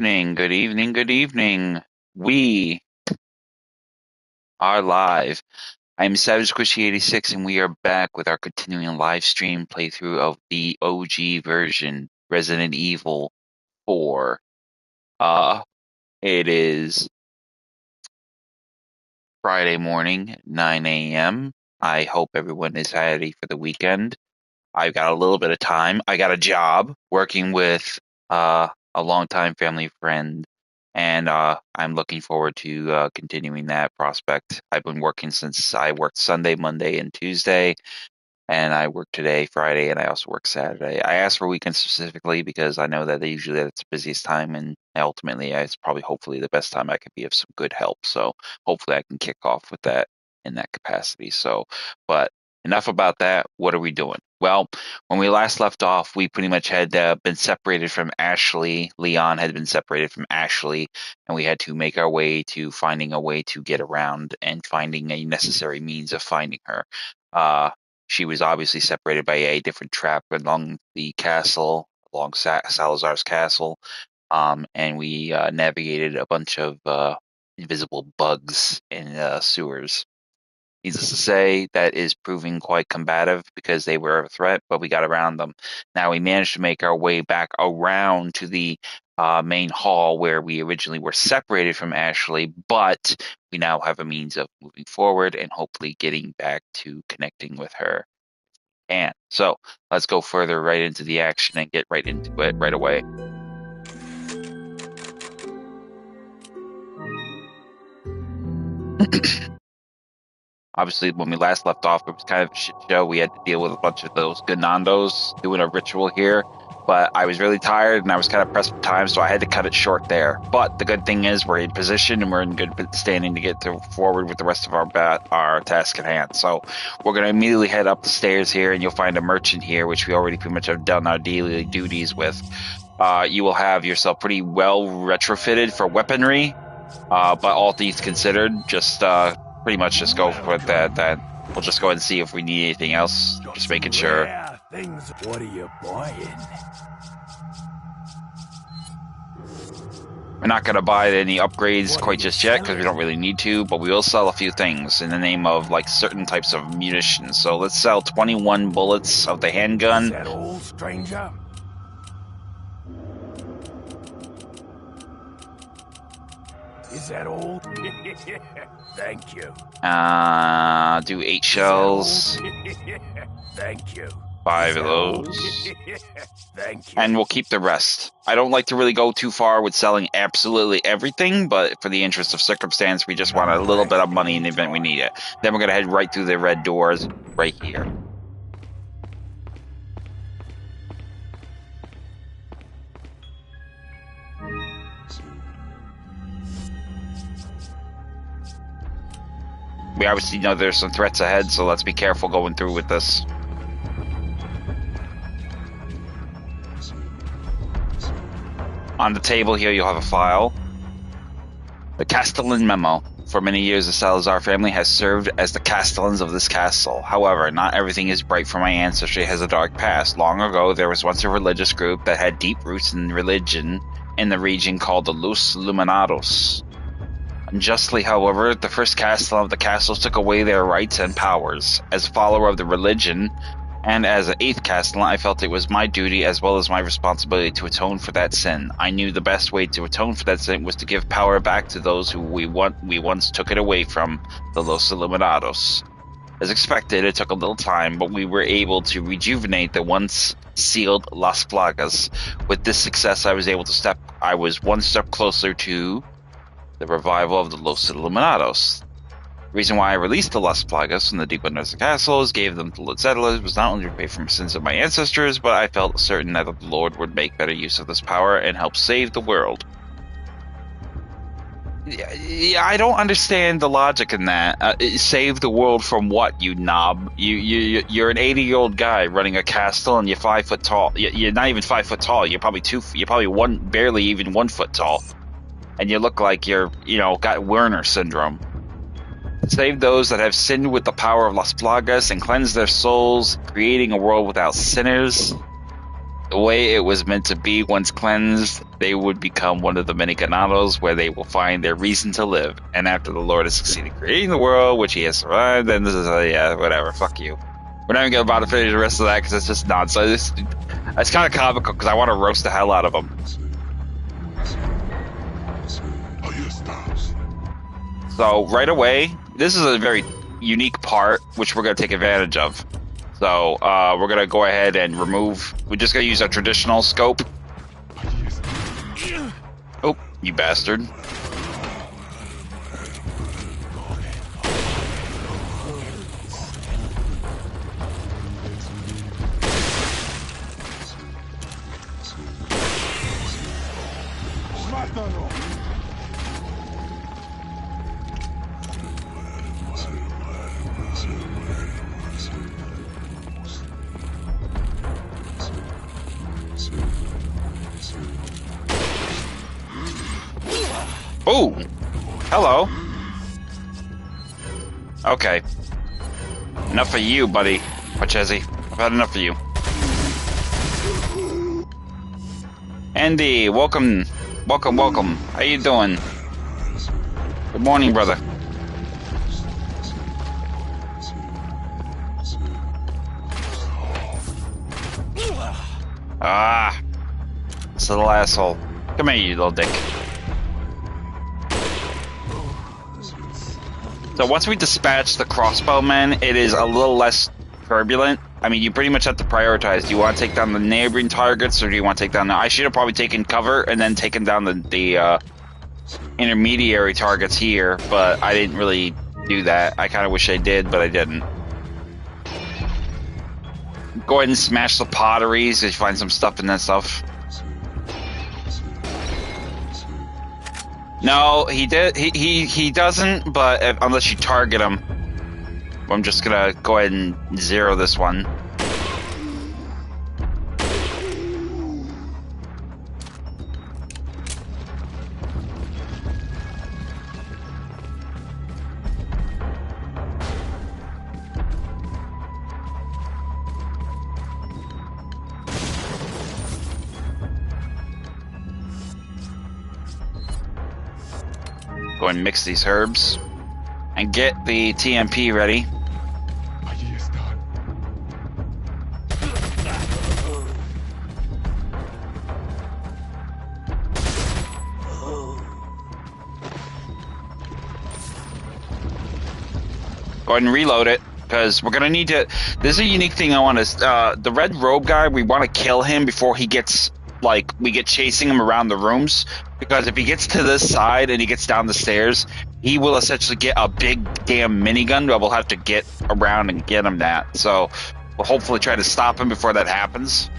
evening, good evening, good evening. We are live. I'm Savage Squishy86 and we are back with our continuing live stream playthrough of the OG version, Resident Evil 4. It is Friday morning, 9 a.m. I hope everyone is ready for the weekend. I've got a little bit of time. I got a job working with a longtime family friend, and I'm looking forward to continuing that prospect. I've been working since I worked Sunday, Monday, and Tuesday, and I work today, Friday, and I also work Saturday. I asked for weekends specifically because I know that usually that's the busiest time, and ultimately it's probably hopefully the best time I could be of some good help. So hopefully I can kick off with that in that capacity. So, but enough about that. What are we doing? Well, when we last left off, we pretty much had been separated from Ashley. Leon had been separated from Ashley, and we had to make our way to finding a way to get around and finding a necessary means of finding her. She was obviously separated by a different trap along the castle, along Salazar's castle, and we navigated a bunch of invisible bugs in sewers. Needless to say, that is proving quite combative because they were a threat, but we got around them. Now we managed to make our way back around to the main hall where we originally were separated from Ashley, but we now have a means of moving forward and hopefully getting back to connecting with her. And so let's go further right into the action and get right into it right away. Obviously, when we last left off, it was kind of a shit show. We had to deal with a bunch of those Ganondos doing a ritual here, but I was really tired and I was kind of pressed for time, so I had to cut it short there. But the good thing is we're in position and we're in good standing to get forward with the rest of our task at hand. So we're going to immediately head up the stairs here, and you'll find a merchant here, which we already pretty much have done our daily duties with. You will have yourself pretty well retrofitted for weaponry, but all things considered, just pretty much just go for that. We'll just go ahead and see if we need anything else. Just making sure. Things. What are you buying? We're not going to buy any upgrades quite just yet because we don't really need to, but we will sell a few things in the name of like certain types of munitions. So let's sell 21 bullets of the handgun. Is that all, stranger? Is that all? Thank you. Do 8 shells. Thank you. 5 of those. Thank you. And we'll keep the rest. I don't like to really go too far with selling absolutely everything, but for the interest of circumstance, we just want a little bit of money in the event we need it. Then we're going to head right through the red doors right here. We obviously know there's some threats ahead, so let's be careful going through with this. On the table here, you'll have a file. The Castellan Memo. For many years, the Salazar family has served as the Castellans of this castle. However, not everything is bright, for my ancestry has a dark past. Long ago, there was once a religious group that had deep roots in religion in the region called the Los Luminados. Unjustly, however, the first Castellan of the castles took away their rights and powers. As a follower of the religion, and as an 8th Castellan, I felt it was my duty as well as my responsibility to atone for that sin. I knew the best way to atone for that sin was to give power back to those who we once took it away from, the Los Illuminados. As expected, it took a little time, but we were able to rejuvenate the once sealed Las Plagas. With this success, I was one step closer to the revival of the Los Illuminados. The reason why I released the Las Plagas from the deep underground castles, gave them to the settlers, was not only to pay for the sins of my ancestors, but I felt certain that the Lord would make better use of this power and help save the world. Yeah, I don't understand the logic in that. Save the world from what, you knob? You're an 80-year-old guy running a castle, and you're 5 foot tall. You're not even 5 foot tall. You're probably barely even 1 foot tall. And you look like you're, got Werner syndrome. Save those that have sinned with the power of Las Plagas and cleanse their souls, creating a world without sinners. The way it was meant to be, once cleansed, they would become one of the many ganados where they will find their reason to live. And after the Lord has succeeded creating the world, which he has survived, then this is, yeah, whatever, fuck you. We're not even going to bother finish the rest of that because it's just nonsense. It's kind of comical because I want to roast the hell out of them. So right away, this is a very unique part, which we're going to take advantage of. So we're going to go ahead and remove... We're just going to use a traditional scope. Oh, you bastard. Oh, hello. Okay. Enough of you, buddy. Pachezi. I've had enough of you. Andy, welcome. Welcome, welcome. How you doing? Good morning, brother. Ah. This little asshole. Come here, you little dick. So once we dispatch the crossbowmen, it is a little less turbulent. I mean, you pretty much have to prioritize. Do you want to take down the neighboring targets, or do you want to take down the... I should have probably taken cover and then taken down the intermediary targets here, but I didn't really do that. I kind of wish I did, but I didn't. Go ahead and smash the potteries if you find some stuff in that stuff. No, he did. He doesn't. But unless you target him, I'm just gonna go ahead and zero this one. Go and mix these herbs and get the TMP ready. Go ahead and reload it because we're gonna need to. This is a unique thing I want to. The red robe guy, we want to kill him before he gets like we get chasing him around the rooms. Because if he gets to this side and he gets down the stairs, he will essentially get a big damn minigun, but we'll have to get around and get him that. So we'll hopefully try to stop him before that happens.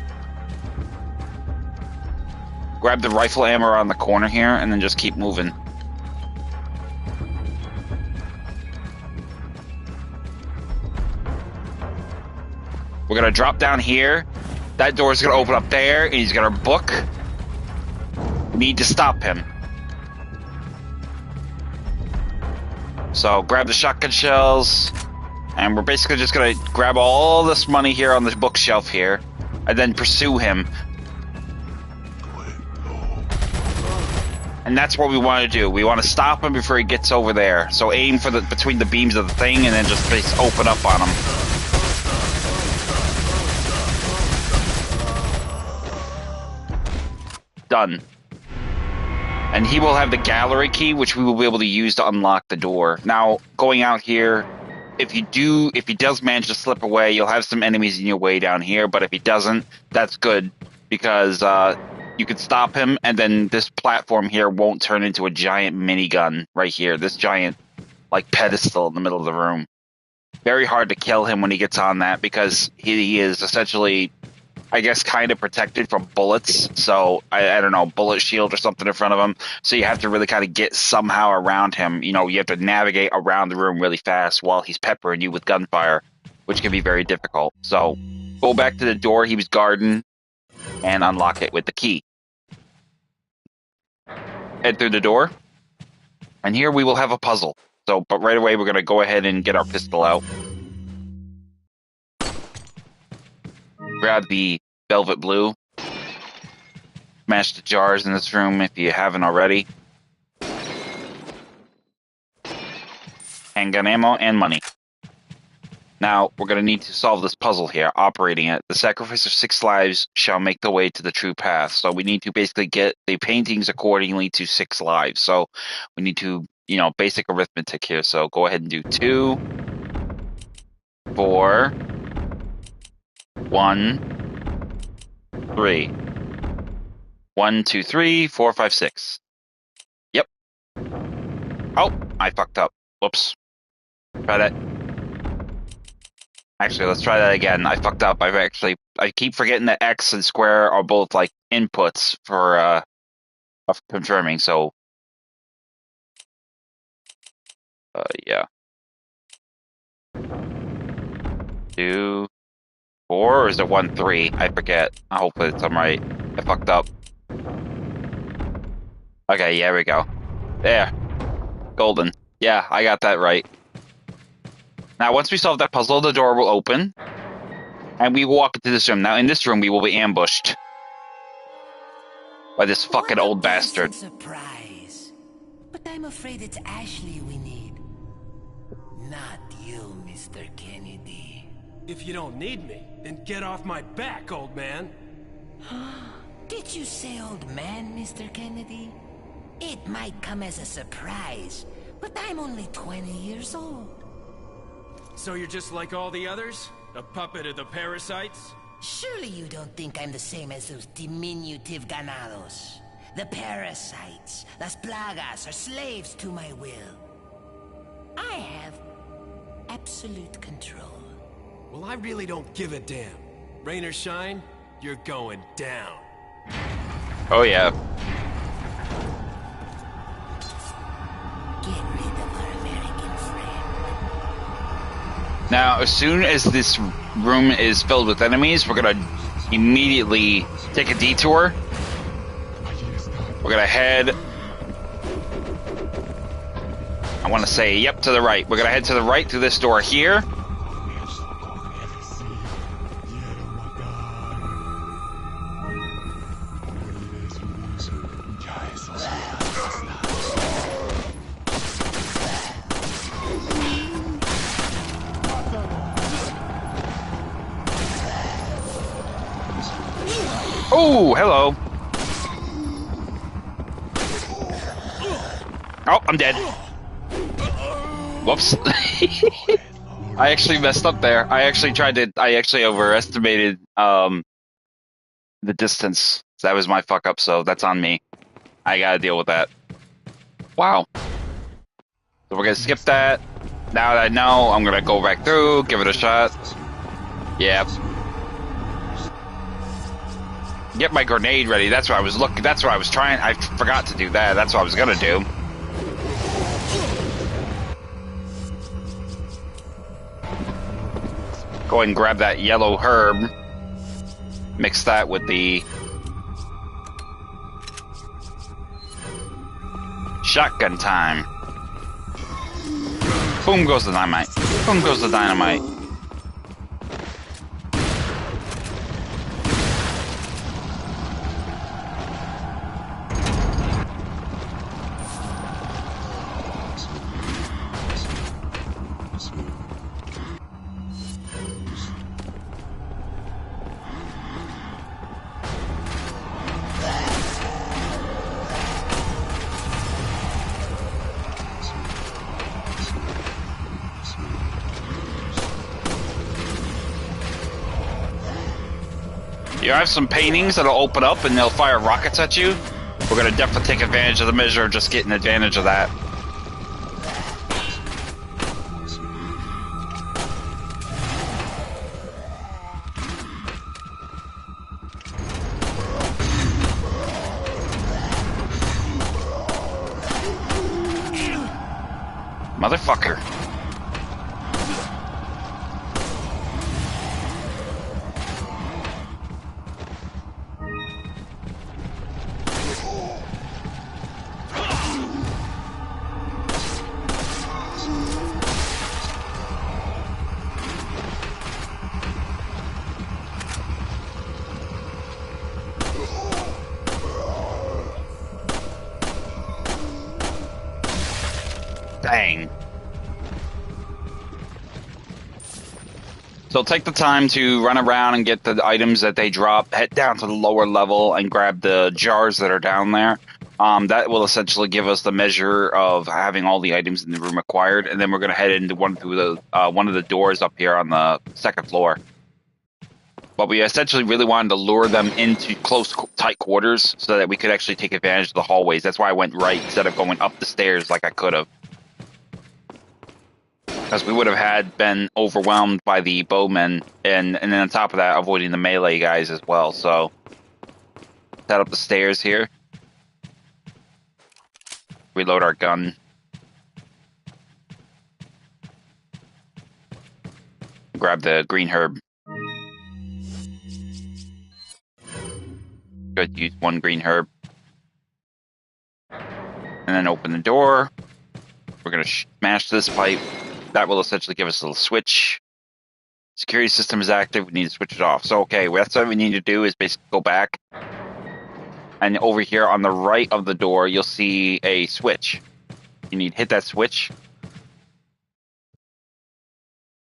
Grab the rifle ammo around the corner here and then just keep moving. We're going to drop down here. That door is going to open up there and he's going to book. Need to stop him. So grab the shotgun shells and we're basically just gonna grab all this money here on this bookshelf here and then pursue him. And that's what we want to do. We want to stop him before he gets over there. So aim for the between the beams of the thing and then just open up on him. Done. And he will have the gallery key, which we will be able to use to unlock the door. Now, going out here, if he does manage to slip away, you'll have some enemies in your way down here. But if he doesn't, that's good because you can stop him, and then this platform here won't turn into a giant minigun right here. This giant, like, pedestal in the middle of the room. Very hard to kill him when he gets on that because he is essentially, I guess, kind of protected from bullets. So, I don't know, bullet shield or something in front of him. So you have to really kind of get somehow around him. You know, you have to navigate around the room really fast while he's peppering you with gunfire, which can be very difficult. So go back to the door he was guarding and unlock it with the key. Head through the door. And here we will have a puzzle. So, but right away we're going to go ahead and get our pistol out. Grab the velvet blue. smash the jars in this room if you haven't already. Handgun ammo and money. Now, we're going to need to solve this puzzle here, operating it. The sacrifice of 6 lives shall make the way to the true path. So we need to basically get the paintings accordingly to 6 lives. So we need to, basic arithmetic here. So go ahead and do 2, 4, 1, 3. 1, 2, 3, 4, 5, 6. Yep. Oh, I fucked up. Whoops. Try that. Actually, let's try that again. I fucked up. I keep forgetting that X and square are both like inputs for of confirming. So, yeah. 2, 4, or is it 1, 3? I forget. Hopefully I'm right. I fucked up. Okay, yeah, we go. There. Golden. Yeah, I got that right. Now, once we solve that puzzle, the door will open, and we will walk into this room. Now, in this room, we will be ambushed by this fucking old bastard. Surprise. But I'm afraid it's Ashley we need. Not you, Mr. Kennedy. If you don't need me, then get off my back, old man. Did you say old man, Mr. Kennedy? It might come as a surprise, but I'm only 20 years old. So you're just like all the others? A puppet of the parasites? Surely you don't think I'm the same as those diminutive ganados. The parasites, las plagas, are slaves to my will. I have absolute control. Well, I really don't give a damn. Rain or shine, you're going down. Oh, yeah. Get rid of our American friend. Now, as soon as this room is filled with enemies, we're gonna immediately take a detour. We're gonna head... I want to say, yep, to the right. We're gonna head to the right through this door here. Oh, hello. Oh, I'm dead. Whoops. I actually messed up there. I actually overestimated the distance. That was my fuck up, so that's on me. I gotta deal with that. Wow. So we're gonna skip that. Now that I know, I'm gonna go back through, give it a shot. Yep. Get my grenade ready. That's what I was looking. That's what I was trying. I forgot to do that. That's what I was gonna do. Go ahead and grab that yellow herb. Mix that with the shotgun time. Boom goes the dynamite. Boom goes the dynamite. You have some paintings that'll open up and they'll fire rockets at you. We're gonna definitely take advantage of the measure of just getting advantage of that. Motherfucker. Dang. So take the time to run around and get the items that they drop, head down to the lower level and grab the jars that are down there. That will essentially give us the measure of having all the items in the room acquired, and then we're going to head into one of the doors up here on the second floor. But we essentially really wanted to lure them into close, tight quarters so that we could actually take advantage of the hallways. That's why I went right instead of going up the stairs like I could have. Because we would have been overwhelmed by the bowmen, and then on top of that, avoiding the melee guys as well. So, set up the stairs here. Reload our gun. Grab the green herb. Good, use one green herb. And then open the door. We're going to smash this pipe. That will essentially give us a little switch. Security system is active. We need to switch it off. So, okay, that's what we need to do is basically go back. And over here on the right of the door, you'll see a switch. You need to hit that switch.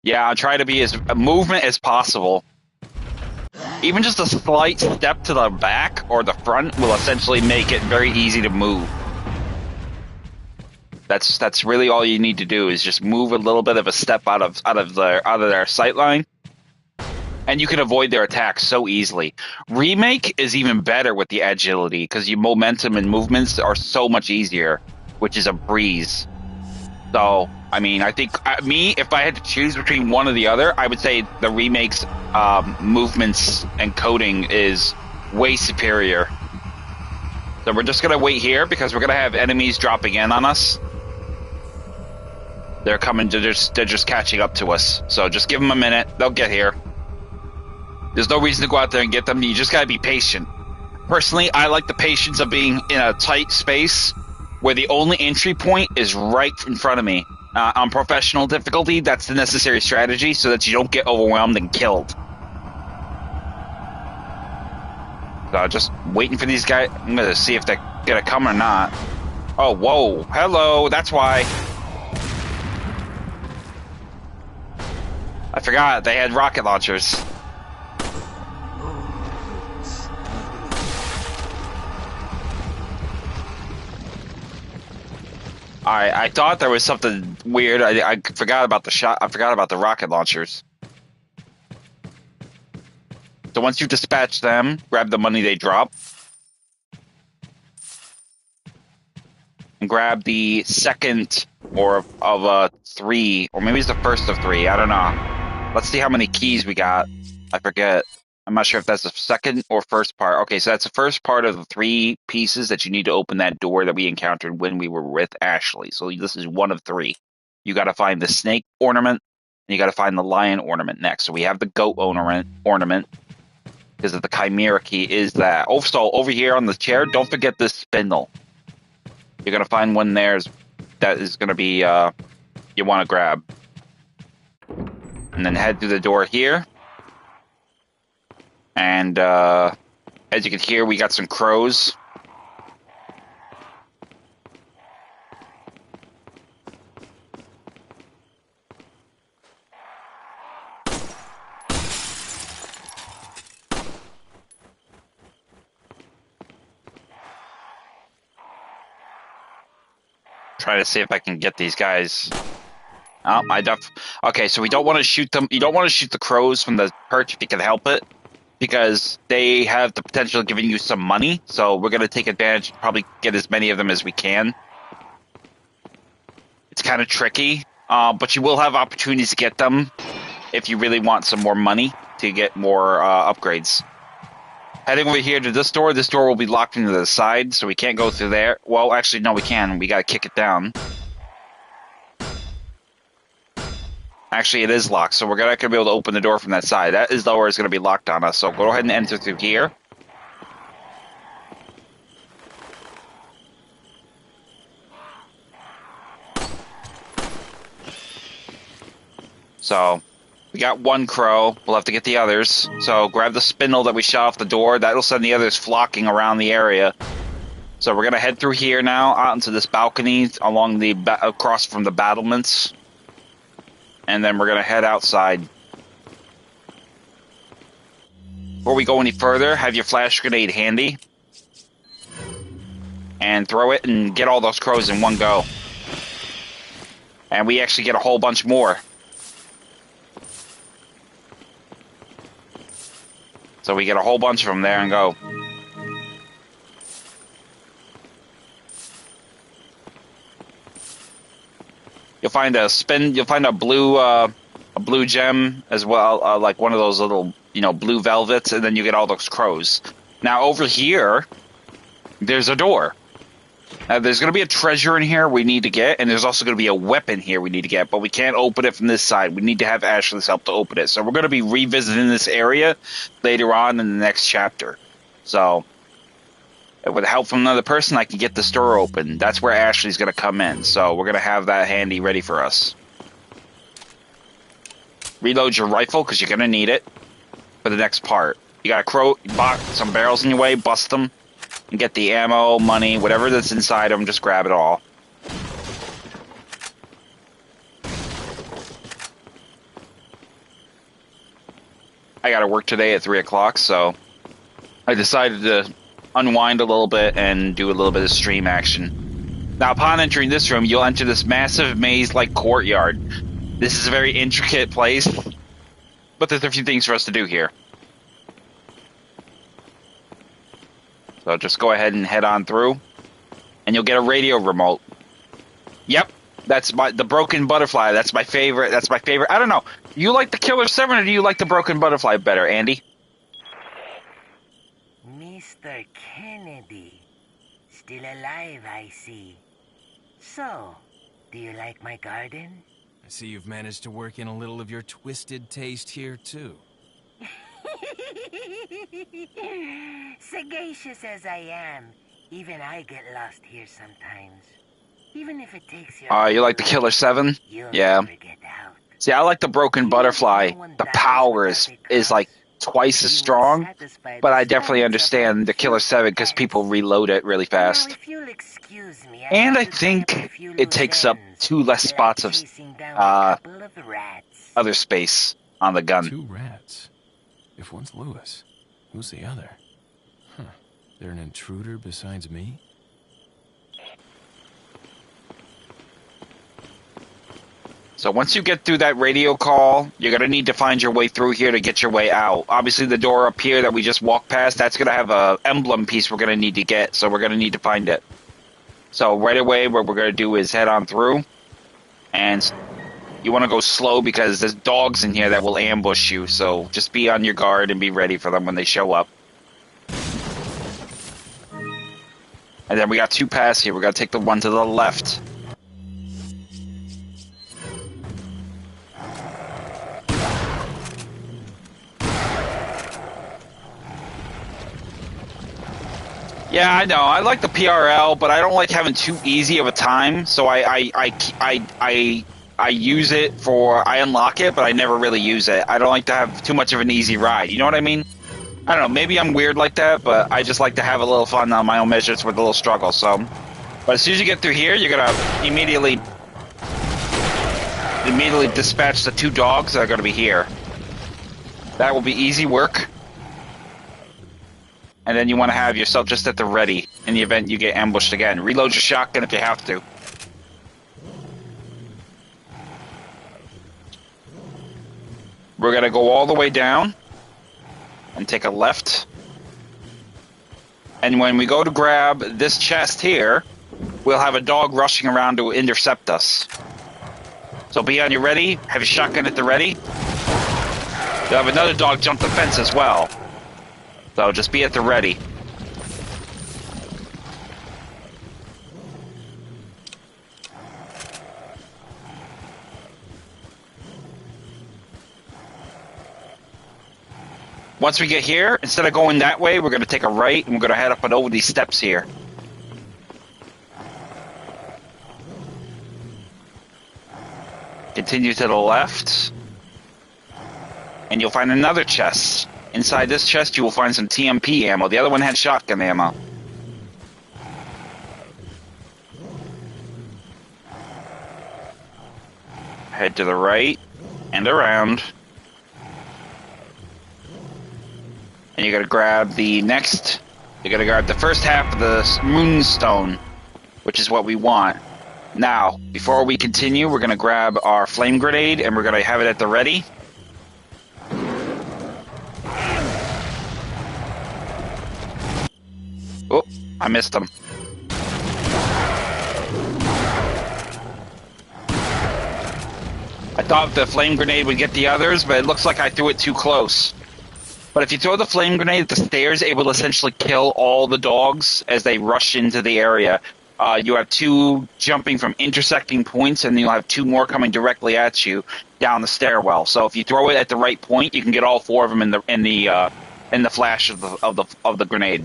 Yeah, I'll try to be as movement as possible. Even just a slight step to the back or the front will essentially make it very easy to move. That's really all you need to do is just move a little bit of a step out of their sight line, and you can avoid their attacks so easily. Remake is even better with the agility because your momentum and movements are so much easier, which is a breeze. So, I mean, I think if I had to choose between one or the other, I would say the remake's movements and coding is way superior. So we're just gonna wait here because we're gonna have enemies dropping in on us. They're coming. They're just catching up to us. So just give them a minute. They'll get here. There's no reason to go out there and get them. You just gotta be patient. Personally, I like the patience of being in a tight space where the only entry point is right in front of me. On professional difficulty, that's the necessary strategy so that you don't get overwhelmed and killed. So just waiting for these guys. I'm gonna see if they're gonna come or not. Oh, whoa. Hello. That's why. I forgot they had rocket launchers. I thought there was something weird. I forgot about the shot. I forgot about the rocket launchers. So once you dispatch them, grab the money they drop. And grab the second of three, or maybe it's the first of three. I don't know. Let's see how many keys we got. I forget. I'm not sure if that's the second or first part. Okay, so that's the first part of the three pieces that you need to open that door that we encountered when we were with Ashley. So this is one of three. You got to find the snake ornament, and you got to find the lion ornament next. So we have the goat ornament because the chimera key is that. Also, over here on the chair, don't forget this spindle. You're going to find one there that is going to be you want to grab. And then head through the door here. And as you can hear, we got some crows. Try to see if I can get these guys. Oh, okay, so we don't want to shoot them. You don't want to shoot the crows from the perch if you can help it, because they have the potential of giving you some money. So we're going to take advantage and probably get as many of them as we can. It's kind of tricky, but you will have opportunities to get them if you really want some more money to get more upgrades. Heading over here to this door will be locked into the side, so we can't go through there. Well, actually, no, we can. We got to kick it down. Actually, it is locked, so we're not going to be able to open the door from that side. That is the door is going to be locked on us, so go ahead and enter through here. So, we got one crow. We'll have to get the others. So, grab the spindle that we shot off the door. That'll send the others flocking around the area. So we're gonna head through here now, out into this balcony along the across from the battlements, and then we're gonna head outside. Before we go any further, have your flash grenade handy, and throw it and get all those crows in one go. And we actually get a whole bunch more. So we get a whole bunch of them there and go. You'll find a blue gem as well, like one of those little, blue velvets, and then you get all those crows. Now over here, there's a door. Now there's going to be a treasure in here we need to get, and there's also going to be a weapon here we need to get, but we can't open it from this side. We need to have Ashley's help to open it. So we're going to be revisiting this area later on in the next chapter. So with help from another person, I can get this door open. That's where Ashley's going to come in. So we're going to have that handy ready for us. Reload your rifle, because you're going to need it for the next part. You got some barrels in your way, bust them, and get the ammo, money, whatever that's inside them, just grab it all. I got to work today at 3 o'clock, so I decided to unwind a little bit and do a little bit of stream action. Now, upon entering this room, you'll enter this massive maze-like courtyard. This is a very intricate place, but there's a few things for us to do here. So just go ahead and head on through, and you'll get a radio remote. Yep, that's the broken butterfly. That's my favorite. That's my favorite. I don't know. You like the Killer 7 or do you like the broken butterfly better, Andy? Mr. Kennedy. Still alive, I see. So, do you like my garden? I see you've managed to work in a little of your twisted taste here, too. Sagacious as I am, even I get lost here sometimes. Even if it takes you like the Killer 7? Yeah. Get out. See, I like the broken butterfly. The power is like twice as strong, but I definitely understand the Killer 7 because people reload it really fast. And I think it takes up 2 less spots of other space on the gun. 2 rats? If one's Lewis, who's the other? Huh. They're an intruder besides me? So once you get through that radio call, you're going to need to find your way through here to get your way out. Obviously, the door up here that we just walked past, that's going to have a emblem piece we're going to need to get, so we're going to need to find it. So right away, what we're going to do is head on through, and you want to go slow because there's dogs in here that will ambush you, so just be on your guard and be ready for them when they show up. And then we got 2 paths here. We're going to take the one to the left. Yeah, I know. I like the PRL, but I don't like having too easy of a time. So I use it I unlock it, but I never really use it. I don't like to have too much of an easy ride. You know what I mean? I don't know. Maybe I'm weird like that, but I just like to have a little fun on my own measures with a little struggle. So, but as soon as you get through here, you're gonna immediately dispatch the 2 dogs that are gonna be here. That will be easy work. And then you want to have yourself just at the ready in the event you get ambushed again. Reload your shotgun if you have to. We're going to go all the way down and take a left. And when we go to grab this chest here, we'll have a dog rushing around to intercept us. So be on your ready. Have your shotgun at the ready. You'll have another dog jump the fence as well. So just be at the ready. Once we get here, instead of going that way, we're going to take a right and we're going to head up and over these steps here. Continue to the left. And you'll find another chest. Inside this chest, you will find some TMP ammo. The other one had shotgun ammo. Head to the right and around. And you're gonna grab the next. You're gonna grab the first half of the moonstone, which is what we want. Now, before we continue, we're gonna grab our flame grenade and we're gonna have it at the ready. Oh, I missed him. I thought the flame grenade would get the others, but it looks like I threw it too close. But if you throw the flame grenade at the stairs, it will essentially kill all the dogs as they rush into the area. You have 2 jumping from intersecting points, and then you'll have 2 more coming directly at you down the stairwell. So if you throw it at the right point, you can get all 4 of them in the flash of the grenade.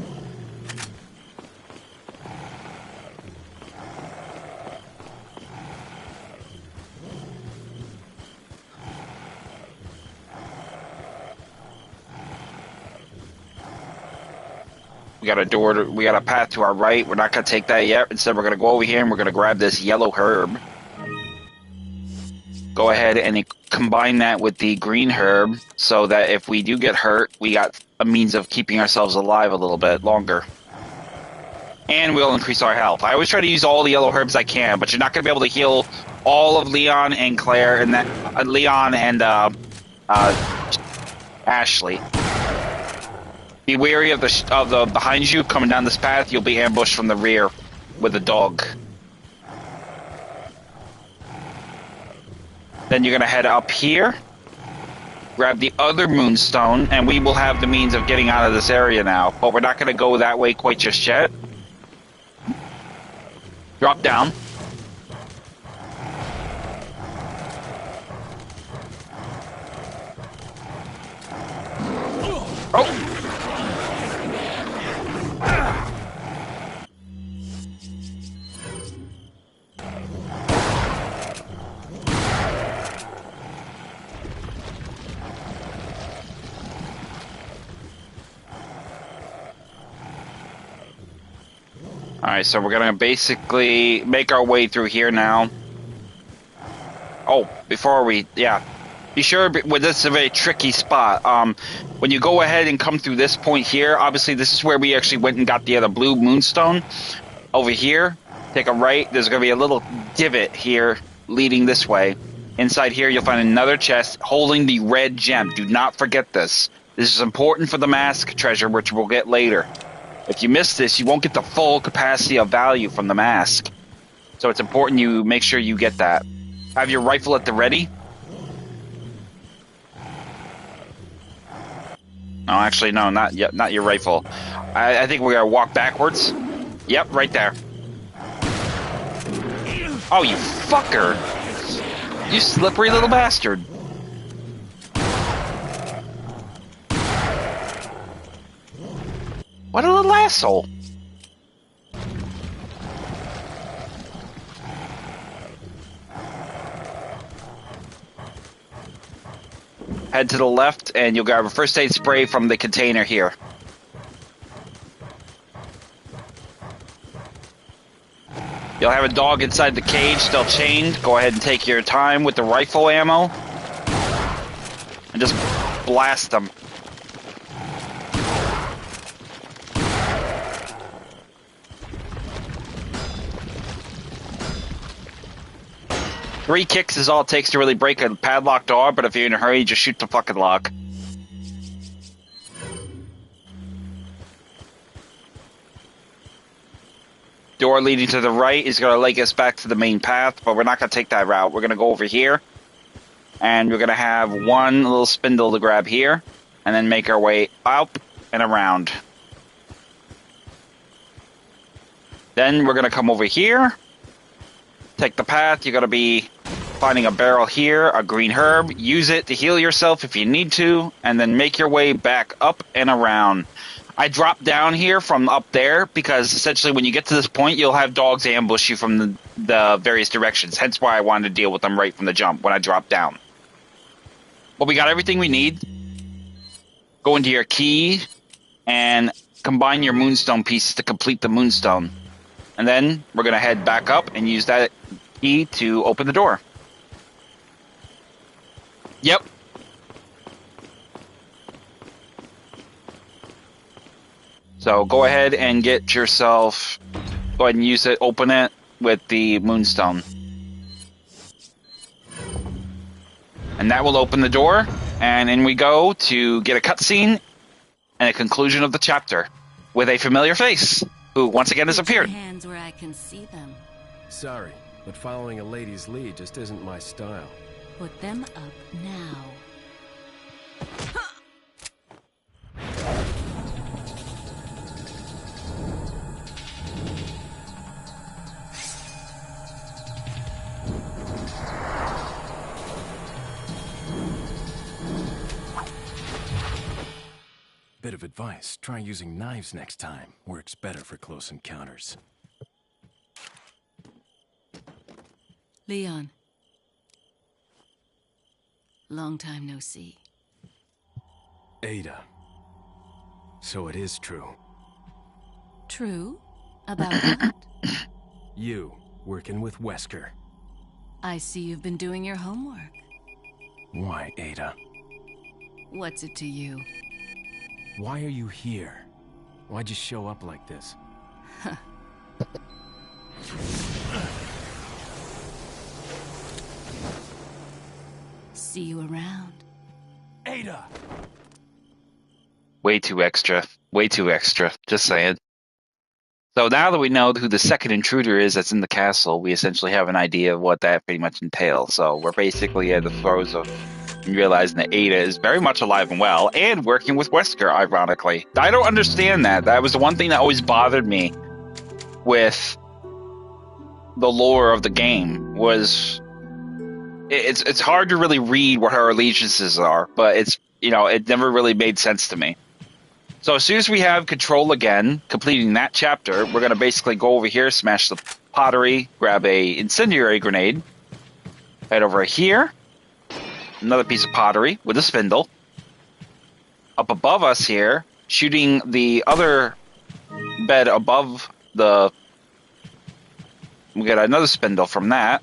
We got a door. We got a path to our right. We're not gonna take that yet. Instead, we're gonna go over here and we're gonna grab this yellow herb. Go ahead and combine that with the green herb, so that if we do get hurt, we got a means of keeping ourselves alive a little bit longer. And we'll increase our health. I always try to use all the yellow herbs I can, but you're not gonna be able to heal all of Leon and Claire and that Leon and Ashley. Be wary of the behind you coming down this path. You'll be ambushed from the rear with a dog. Then you're gonna head up here, grab the other moonstone, and we will have the means of getting out of this area now. But we're not gonna go that way quite just yet. Drop down. Oh! Alright, so we're gonna basically make our way through here now. Oh, before we, be sure, well, this is a very tricky spot. When you go ahead and come through this point here, obviously this is where we actually went and got the other blue moonstone. Over here, take a right, there's gonna be a little divot here leading this way. Inside here, you'll find another chest holding the red gem. Do not forget this. This is important for the mask treasure, which we'll get later. If you miss this, you won't get the full capacity of value from the mask. So it's important you make sure you get that. Have your rifle at the ready. No, actually, no, not yet, not your rifle. I think we're gonna walk backwards. Yep, right there. Oh, you fucker! You slippery little bastard! What a little asshole! Head to the left, and you'll grab a first aid spray from the container here. You'll have a dog inside the cage, still chained. Go ahead and take your time with the rifle ammo. And just blast them. Three kicks is all it takes to really break a padlocked door, but if you're in a hurry, just shoot the fucking lock. Door leading to the right is going to take us back to the main path, but we're not going to take that route. We're going to go over here, and we're going to have one little spindle to grab here, and then make our way up and around. Then we're going to come over here, take the path. You're going to be finding a barrel here, a green herb. Use it to heal yourself if you need to, and then make your way back up and around. I dropped down here from up there because essentially when you get to this point, you'll have dogs ambush you from the various directions. Hence why I wanted to deal with them right from the jump when I dropped down. But we got everything we need. Go into your key and combine your moonstone pieces to complete the moonstone. And then we're going to head back up and use that key to open the door. Yep. So go ahead and get yourself. Go ahead and use it. Open it with the moonstone. And that will open the door. And in we go to get a cutscene and a conclusion of the chapter with a familiar face who once again has Put your appeared. hands where I can see them. Sorry, but following a lady's lead just isn't my style. Put them up now. Bit of advice, try using knives next time. Works better for close encounters. Leon. Long time no see. Ada. So it is true. True? About what? You, working with Wesker. I see you've been doing your homework. Why, Ada? What's it to you? Why are you here? Why'd you show up like this? See you around. Ada! Way too extra. Way too extra. Just saying. So now that we know who the second intruder is that's in the castle, we essentially have an idea of what that pretty much entails. So we're basically at the throes of realizing that Ada is very much alive and well, and working with Wesker, ironically. I don't understand that. That was the one thing that always bothered me with the lore of the game, was it's hard to really read what her allegiances are, but it's, you know, it never really made sense to me. So as soon as we have control again, completing that chapter, we're going to basically go over here, smash the pottery, grab a incendiary grenade, head over here, another piece of pottery with a spindle. Up above us here, shooting the other bed above the... We get another spindle from that.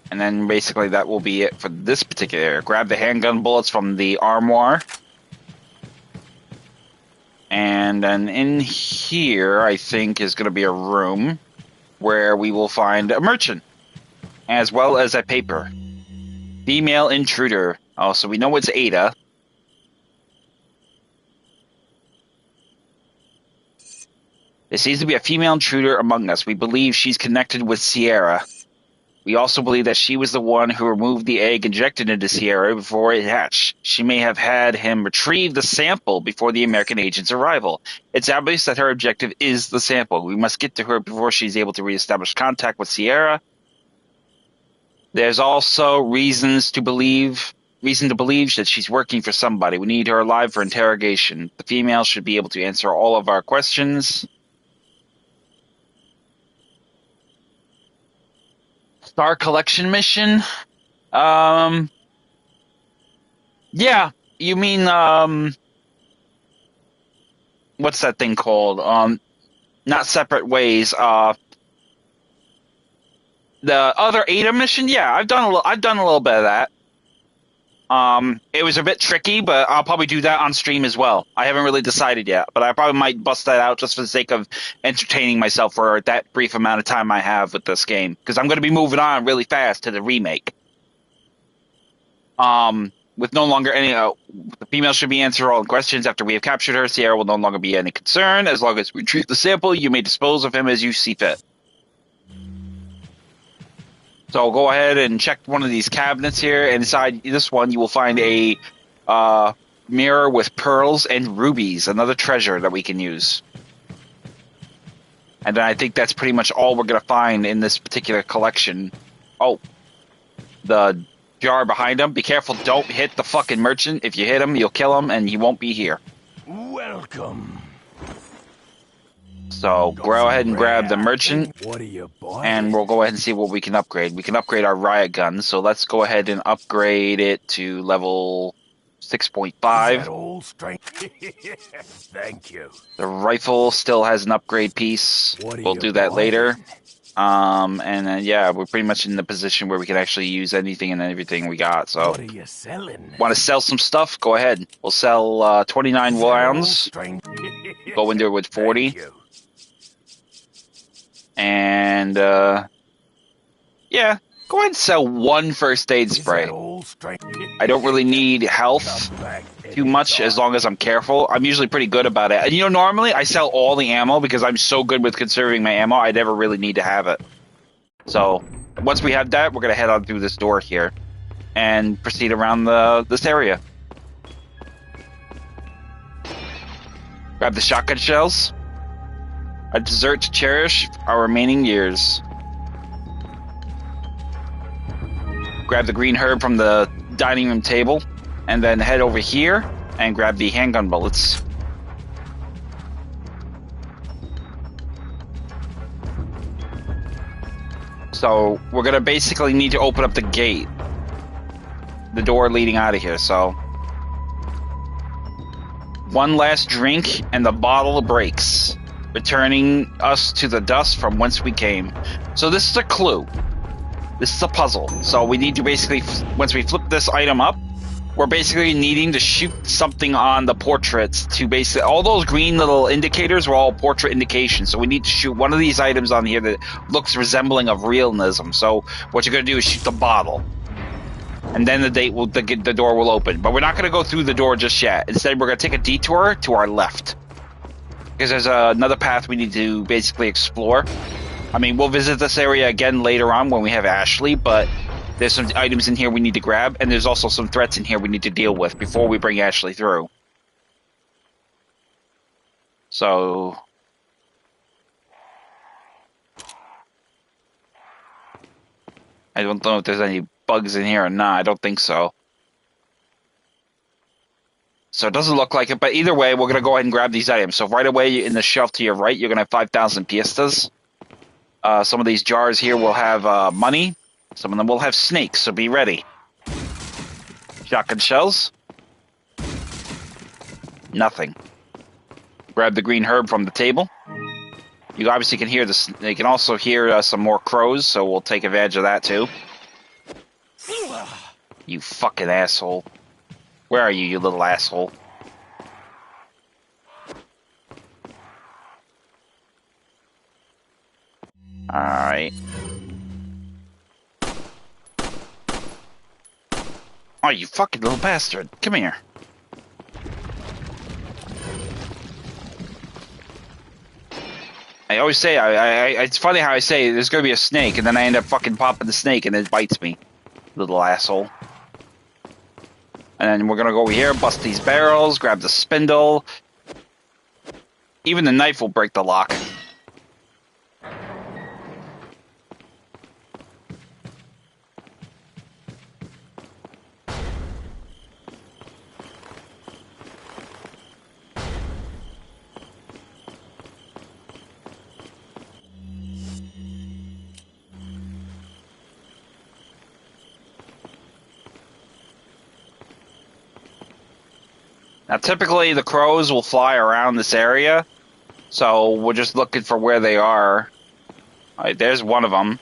And then basically that will be it for this particular area. Grab the handgun bullets from the armoire. And then in here, I think, is going to be a room where we will find a merchant, as well as a paper. Female intruder. Oh, so we know it's Ada. There seems to be a female intruder among us. We believe she's connected with Sierra. We also believe that she was the one who removed the egg injected into Sierra before it hatched. She may have had him retrieve the sample before the American agent's arrival. It's obvious that her objective is the sample. We must get to her before she's able to reestablish contact with Sierra. There's also reason to believe that she's working for somebody. We need her alive for interrogation. The female should be able to answer all of our questions. Star collection mission? Yeah, you mean, what's that thing called? Not Separate Ways, the other Ada mission? Yeah, I've done a little bit of that. It was a bit tricky, but I'll probably do that on stream as well. I haven't really decided yet, but I probably might bust that out just for the sake of entertaining myself for that brief amount of time I have with this game, because I'm going to be moving on really fast to the remake. With no longer any, the female should be answering all questions after we have captured her. Sierra will no longer be any concern. As long as we retrieve the sample, you may dispose of him as you see fit. So go ahead and check one of these cabinets here. Inside this one, you will find a mirror with pearls and rubies, another treasure that we can use. And then I think that's pretty much all we're going to find in this particular collection. Oh, the jar behind him. Be careful, don't hit the fucking merchant. If you hit him, you'll kill him, and he won't be here. Welcome. So go ahead and grab the merchant, What are you buying? and we'll go ahead and see what we can upgrade. We can upgrade our riot gun, so let's go ahead and upgrade it to level 6.5. That old strength. Thank you. The rifle still has an upgrade piece. What are We'll you do that later. buying? And then, yeah, we're pretty much in the position where we can actually use anything and everything we got. So, What are you selling? want to sell some stuff? Go ahead. We'll sell 29 Is that all, rounds. stranger? Go in there with 40. Thank you. And, yeah, go ahead and sell one first aid Is spray. that all, stranger? I don't really need health Come back too much as anytime. long as I'm careful. I'm usually pretty good about it. And, you know, normally I sell all the ammo because I'm so good with conserving my ammo, I never really need to have it. So, once we have that, we're going to head on through this door here and proceed around this area. Grab the shotgun shells. A dessert to cherish our remaining years. Grab the green herb from the dining room table, and then head over here and grab the handgun bullets. So we're gonna basically need to open up the gate, the door leading out of here. So one last drink and the bottle breaks, returning us to the dust from whence we came. So this is a clue. This is a puzzle. So we need to basically, once we flip this item up, we're basically needing to shoot something on the portraits to basically, all those green little indicators were all portrait indications. So we need to shoot one of these items on here that looks resembling of realism. So what you're going to do is shoot the bottle. And then the door will open. But we're not going to go through the door just yet. Instead, we're going to take a detour to our left. Because there's another path we need to basically explore. I mean, we'll visit this area again later on when we have Ashley, but there's some items in here we need to grab, and there's also some threats in here we need to deal with before we bring Ashley through. So... I don't know if there's any bugs in here or not. I don't think so. So it doesn't look like it, but either way, we're going to go ahead and grab these items. So right away in the shelf to your right, you're going to have 5,000 piastas. Some of these jars here will have money. Some of them will have snakes, so be ready. Shotgun shells. Nothing. Grab the green herb from the table. You obviously can hear this. You can also hear some more crows, so we'll take advantage of that too. You fucking asshole. Where are you, you little asshole? Alright. Oh, you fucking little bastard. Come here. I always say, it's funny how I say there's gonna be a snake, and then I end up fucking popping the snake, and it bites me. Little asshole. And then we're gonna go over here, bust these barrels, grab the spindle. Even the knife will break the lock. Now, typically, the crows will fly around this area, so we're just looking for where they are. All right, there's one of them.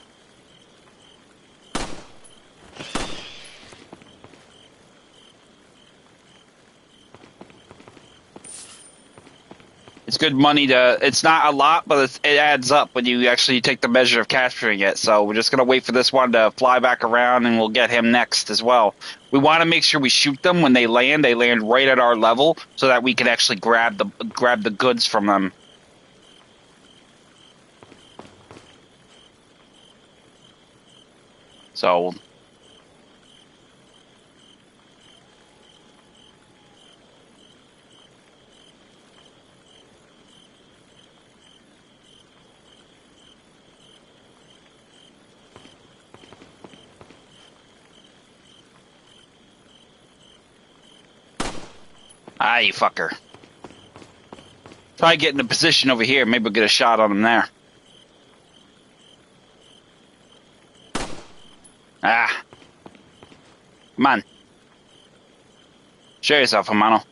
It's good money to... It's not a lot, but it adds up when you actually take the measure of capturing it. So we're just going to wait for this one to fly back around, and we'll get him next as well. We want to make sure we shoot them when they land. They land right at our level so that we can actually grab the goods from them. So... Ah, you fucker. Try getting a position over here. Maybe we'll get a shot on him there. Ah. Come on. Show yourself, hermano.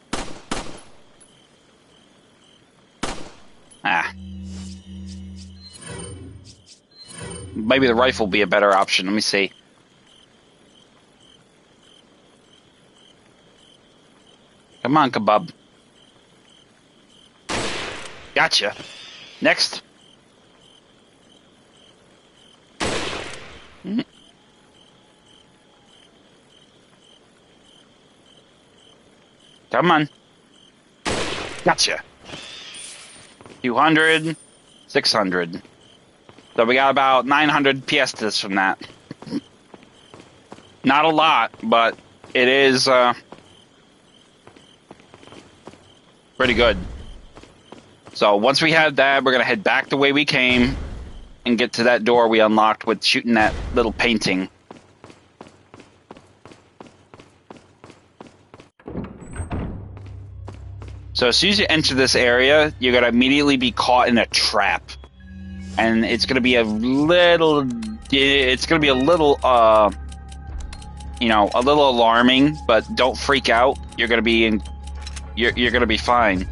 Ah. maybe the rifle will be a better option. Let me see. Come on, kebab. Gotcha. Next. Come on. Gotcha. 200, 600. So we got about 900 piastres from that. Not a lot, but it is pretty good. So once we have that, we're going to head back the way we came and get to that door we unlocked with shooting that little painting. So as soon as you enter this area, you're going to immediately be caught in a trap. And it's going to be a little, you know, a little alarming, but don't freak out. You're going to be you're going to be fine.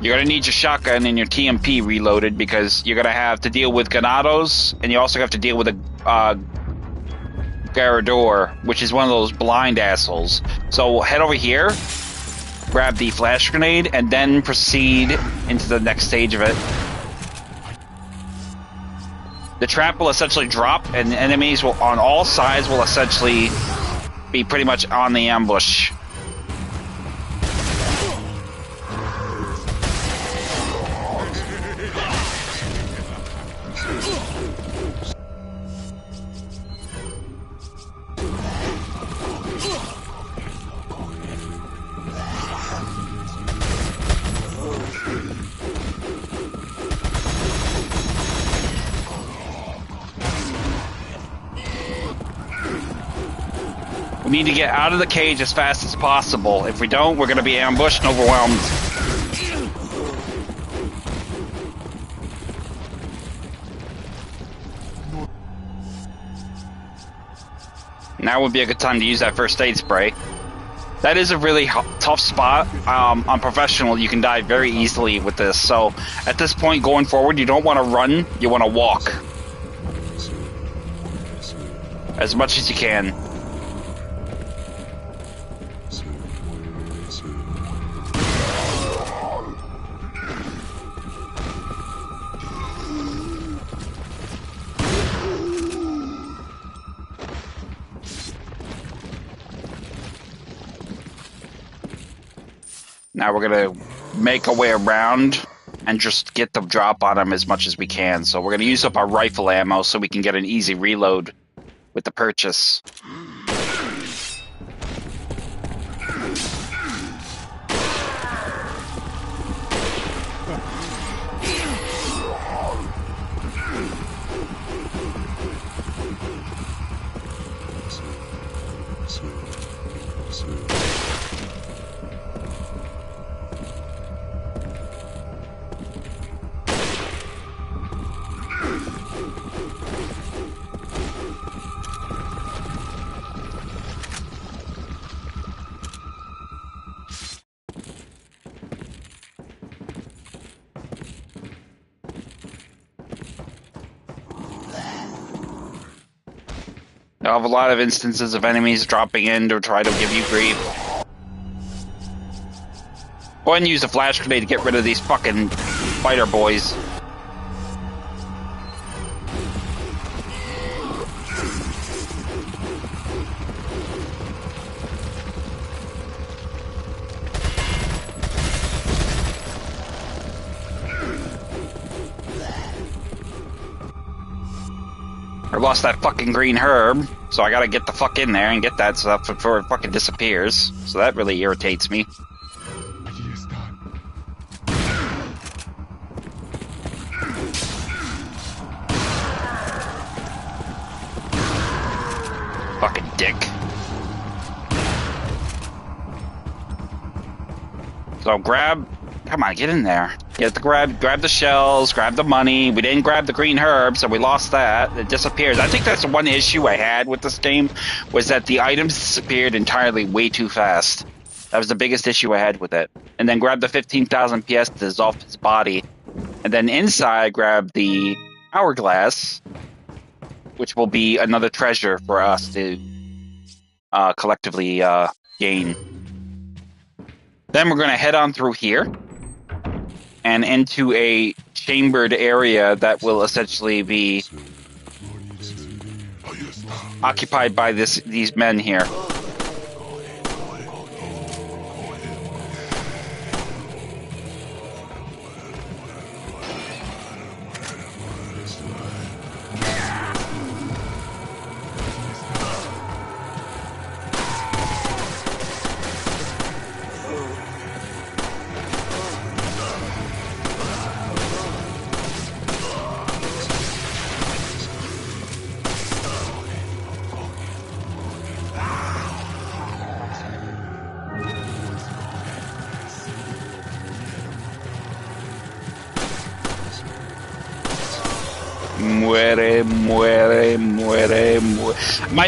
You're going to need your shotgun and your TMP reloaded because you're going to have to deal with ganados, and you also have to deal with a Garador, which is one of those blind assholes. So head over here, grab the flash grenade, and then proceed into the next stage of it. The trap will essentially drop, and enemies will, on all sides, will essentially be pretty much on the ambush. We need to get out of the cage as fast as possible. If we don't, we're going to be ambushed and overwhelmed. Now would be a good time to use that first aid spray. That is a really tough spot. On professional, you can die very easily with this. So at this point going forward, you don't want to run, you want to walk. As much as you can. Now we're going to make our way around and just get the drop on them as much as we can. So we're going to use up our rifle ammo so we can get an easy reload with the purchase. I have a lot of instances of enemies dropping in to try to give you grief. Go ahead and use a flash grenade to get rid of these fucking fighter boys. I lost that fucking green herb, so I gotta get the fuck in there and get that stuff before it fucking disappears. So that really irritates me. Fucking dick. So come on, get in there. Grab the shells, grab the money. We didn't grab the green herb, so we lost that. It disappears. I think that's the one issue I had with this game, was that the items disappeared entirely way too fast. That was the biggest issue I had with it. And then grab the 15,000 piastres off his body And then inside, grab the hourglass, which will be another treasure for us to collectively gain. Then we're going to head on through here and into a chambered area that will essentially be occupied by these men here. Muere, muere, muere, muere.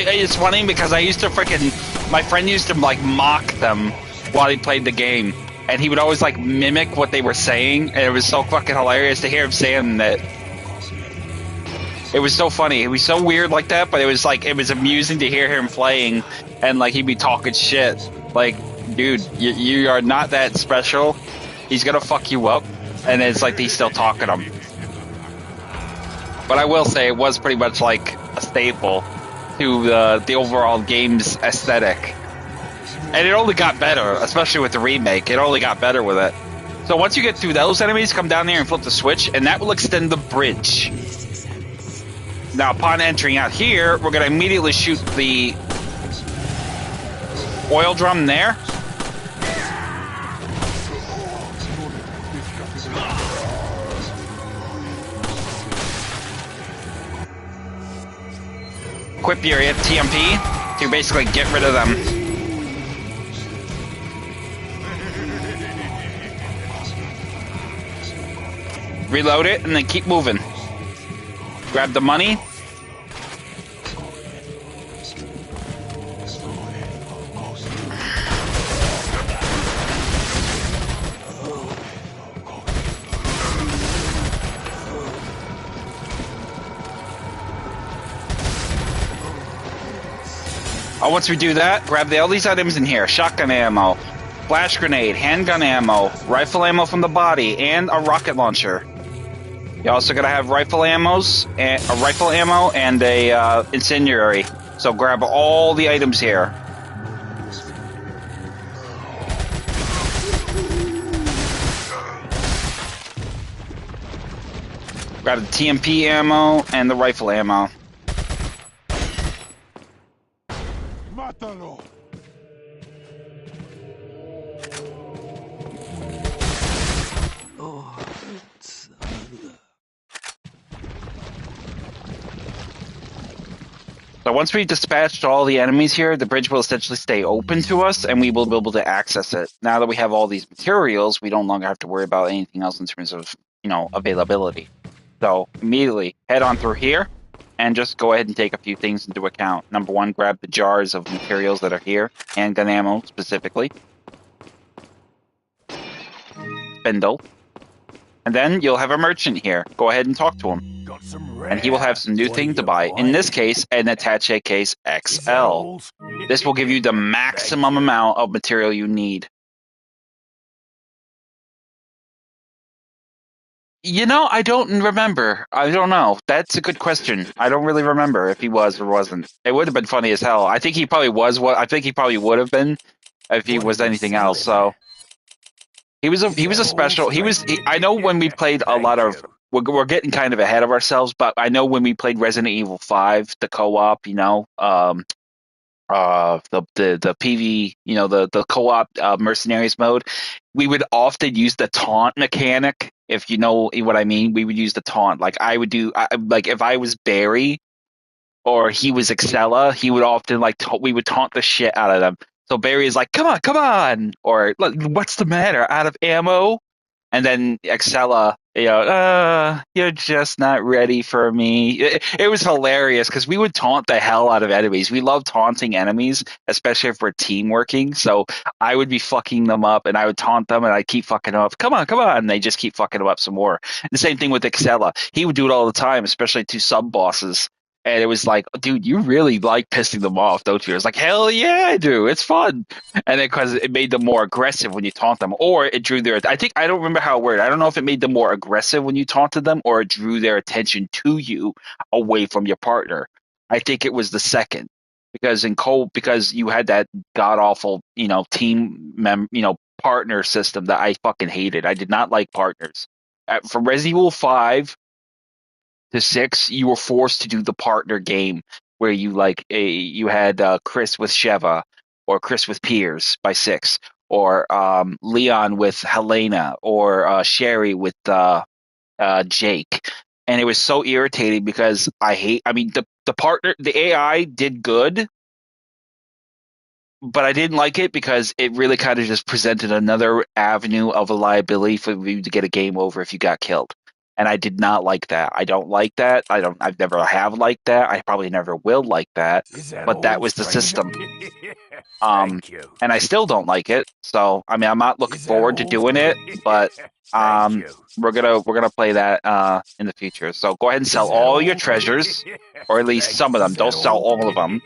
It's funny because I used to my friend used to like mock them while he played the game, and he would always like mimic what they were saying, and it was so fucking hilarious to hear him saying that. It was so funny. It was so weird like that, but it was amusing to hear him playing, and like he'd be talking shit. Like, dude, you are not that special. He's gonna fuck you up, and it's like he's still talking to him. But I will say it was pretty much like a staple to the overall game's aesthetic. And it only got better, especially with the remake. It only got better with it. So once you get through those enemies, come down there and flip the switch, and that will extend the bridge. Now, upon entering out here, we're going to immediately shoot the oil drum there. Equip your TMP to basically get rid of them. Reload it and then keep moving. Grab the money. Once we do that, grab all these items in here. Shotgun ammo, flash grenade, handgun ammo, rifle ammo from the body, and a rocket launcher. You also gotta have rifle ammo and a incendiary. So grab all the items here. Grab the TMP ammo and the rifle ammo. Mátalo. So once we've dispatched all the enemies here, the bridge will essentially stay open to us, and we will be able to access it. Now that we have all these materials, we no longer have to worry about anything else in terms of, availability. So immediately head on through here, and just go ahead and take a few things into account. Number one, grab the jars of materials that are here, handgun ammo specifically. Spindle. And then you'll have a merchant here. Go ahead and talk to him. And he will have some new thing to buy. In this case, an attaché case XL. This will give you the maximum amount of material you need. I don't remember. I don't know. That's a good question. I don't really remember if he was or wasn't. It would have been funny as hell. I think he probably was. I think he probably would have been if he was anything else. So he was a special. I know when we played a lot of. We're getting kind of ahead of ourselves, but I know when we played Resident Evil 5, the co-op, the PV, the co-op mercenaries mode, we would often use the taunt mechanic. If you know what I mean, we would use the taunt. Like I would do, like if I was Barry or he was Excella, he would often we would taunt the shit out of them. So Barry is like, come on, or what's the matter? Out of ammo? And then Excella you're just not ready for me. It was hilarious because we would taunt the hell out of enemies. We love taunting enemies, especially if we're team working. So I would be fucking them up and I would taunt them and I'd keep fucking them up. Come on, come on. And they just keep fucking them up some more. The same thing with Excella. He would do it all the time, especially to sub bosses. And it was like, dude, you really like pissing them off, don't you? It's like, hell yeah, I do. It's fun. And then because it made them more aggressive when you taunt them, or it drew their. I don't remember how it worked. I don't know if it made them more aggressive when you taunted them, or it drew their attention to you away from your partner. I think it was the second, because because you had that god awful, partner system that I fucking hated. I did not like partners. From Resident Evil 5 to 6, you were forced to do the partner game where you had Chris with Sheva, or Chris with Piers by 6, or Leon with Helena, or Sherry with Jake. And it was so irritating because the AI did good, but I didn't like it because it really kind of just presented another avenue of a liability for you to get a game over if you got killed. And I did not like that. I don't like that. I've never have liked that. I probably never will like that. Is that But that old, was the stranger? system. Thank you. And I still don't like it. So I'm not looking Is that forward to old, doing it, but Thank you. we're gonna play that in the future. So go ahead and sell Is that all your old? treasures, or at least some of them. Is that Don't sell old? all of them.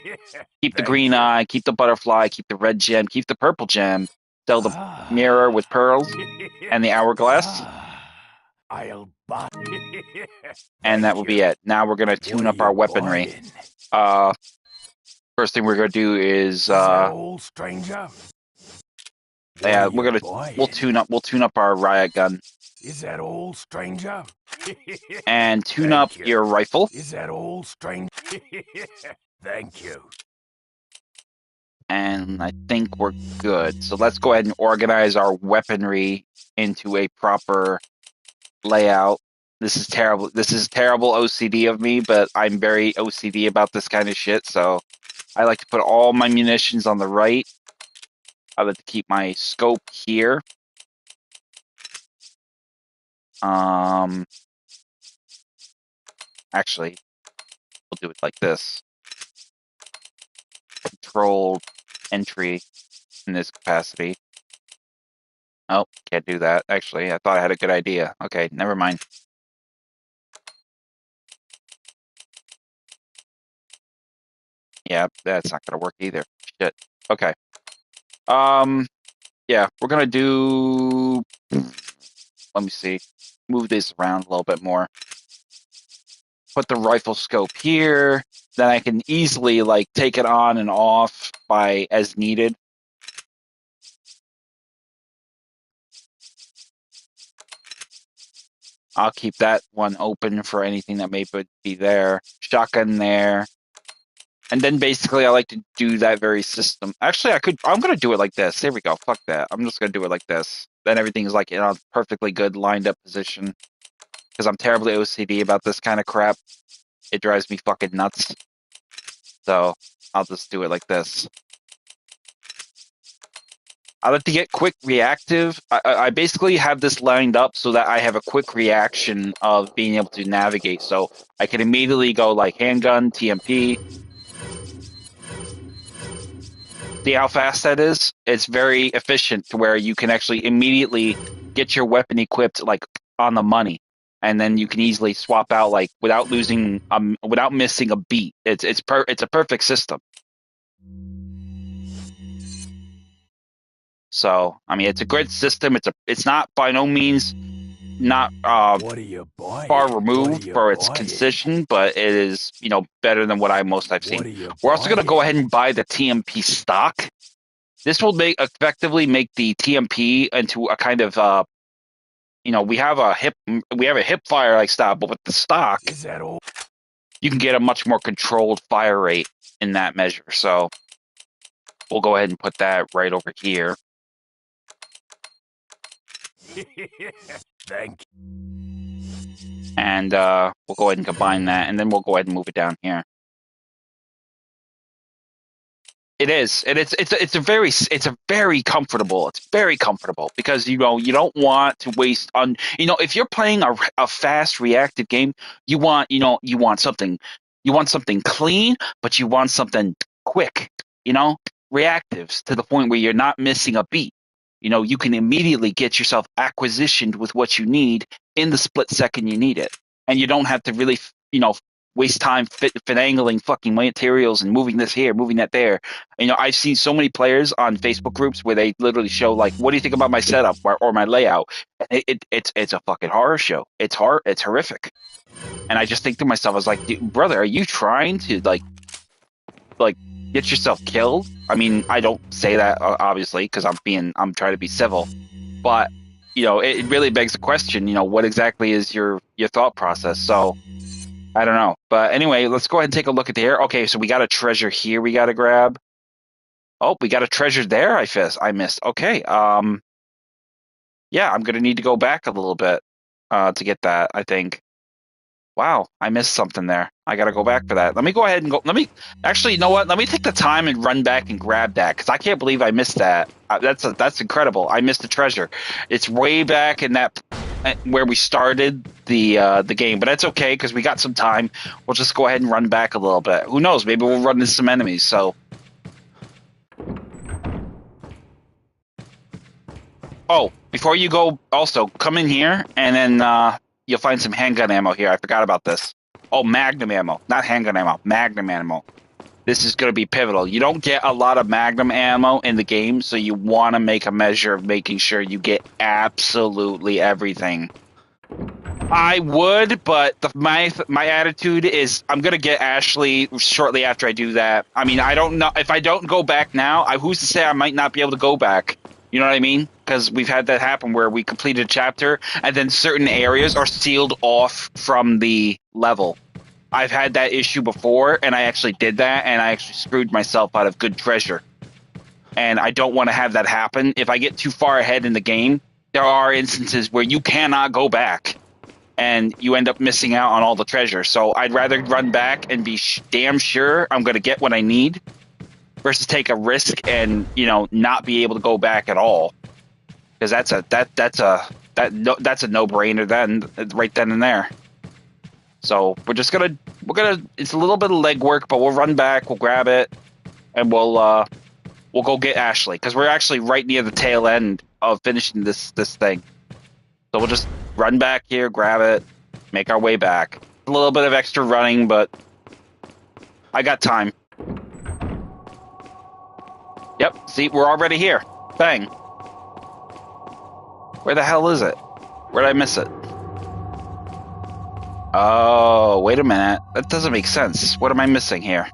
Keep the Thank green you. eye, keep the butterfly, keep the red gem, keep the purple gem, sell the mirror with pearls and the hourglass, I'll buy. and that Thank will you. be it. Now we're gonna What tune are up our you weaponry. buying? Uh, First thing we're gonna do is Is that old, stranger? What are you buying? we'll tune up our riot gun Is that old, stranger? and tune up Thank you. your rifle. Is that old, stranger? Thank you. And I think we're good. So let's go ahead and organize our weaponry into a proper layout. This is terrible. This is terrible OCD of me, but I'm very OCD about this kind of shit. So I like to put all my munitions on the right. I like to keep my scope here. Actually, we'll do it like this. Controlled entry in this capacity. Oh, can't do that. Actually, I thought I had a good idea. Okay, never mind. Yeah, that's not gonna work either. Shit. Okay. Yeah, we're gonna do. Let me see. Move this around a little bit more. Put the rifle scope here. Then I can easily take it on and off by as needed. I'll keep that one open for anything that may be there. Shotgun there. And then basically I like to do that very system. Actually, I'm going to do it like this. There we go. Fuck that. I'm just going to do it like this. Then everything's in a perfectly good lined up position. Because I'm terribly OCD about this kind of crap. It drives me fucking nuts. So I'll just do it like this. I like to get quick reactive. I basically have this lined up so that I have a quick reaction of being able to navigate. So I can immediately go handgun, TMP. See how fast that is? It's very efficient to where you can actually immediately get your weapon equipped on the money. And then you can easily swap out without without missing a beat. It's a perfect system. So, it's a great system. It's not by no means not What are you buying? far removed for its concision, but it is, better than what I've seen. What are you We're also going to go buying? ahead and buy the TMP stock. This will effectively make the TMP into a kind of we have a hip fire style, but with the stock, Is that old? you can get a much more controlled fire rate in that measure. So we'll go ahead and put that right over here. Thank you. And we'll go ahead and combine that, and then we'll go ahead and move it down here. It is, and it's a very comfortable. It's very comfortable because you know you don't want to waste on if you're playing a fast reactive game, you want something clean, but you want something quick. You know, reactives to the point where you're not missing a beat. You can immediately get yourself acquisitioned with what you need in the split second you need it, and you don't have to really waste time finagling fucking materials and moving this here, moving that there. I've seen so many players on Facebook groups where they literally show like, "What do you think about my setup or my layout?" It's a fucking horror show. It's horrific. And I just think to myself, I was like, brother, are you trying to like get yourself killed? I mean, I don't say that obviously because I'm trying to be civil, but it really begs the question. What exactly is your thought process? So. I don't know. But anyway, let's go ahead and take a look at the air. Okay, so we got a treasure here we got to grab. Oh, we got a treasure there I missed. Okay. Yeah, I'm going to need to go back a little bit to get that, I think. Wow, I missed something there. I got to go back for that. Let me go ahead and go. Actually, you know what? Let me take the time and run back and grab that because I can't believe I missed that. That's incredible. I missed the treasure. It's way back in that where we started the game, but that's okay because we got some time. We'll just go ahead and run back a little bit. Who knows? Maybe we'll run into some enemies. So, oh, before you go, also come in here and then you'll find some handgun ammo here. I forgot about this. Oh, magnum ammo, not handgun ammo. Magnum ammo. This is going to be pivotal. You don't get a lot of magnum ammo in the game, so you want to make a measure of making sure you get absolutely everything. I would, but my attitude is I'm going to get Ashley shortly after I do that. I mean, I don't know. If I don't go back now, who's to say I might not be able to go back? You know what I mean? Because we've had that happen where we completed a chapter, and then certain areas are sealed off from the level. I've had that issue before, and I actually did that, and I actually screwed myself out of good treasure. And I don't want to have that happen. If I get too far ahead in the game, there are instances where you cannot go back, and you end up missing out on all the treasure. So I'd rather run back and be damn sure I'm going to get what I need versus take a risk and not be able to go back at all. Because that's a no-brainer then, right then and there. So we're gonna it's a little bit of legwork, but we'll run back, we'll grab it, and we'll go get Ashley because we're actually right near the tail end of finishing this thing. So we'll just run back here, grab it, make our way back. A little bit of extra running, but I got time. Yep, see, we're already here. Bang. Where the hell is it? Where'd I miss it? Oh, wait a minute. That doesn't make sense. What am I missing here?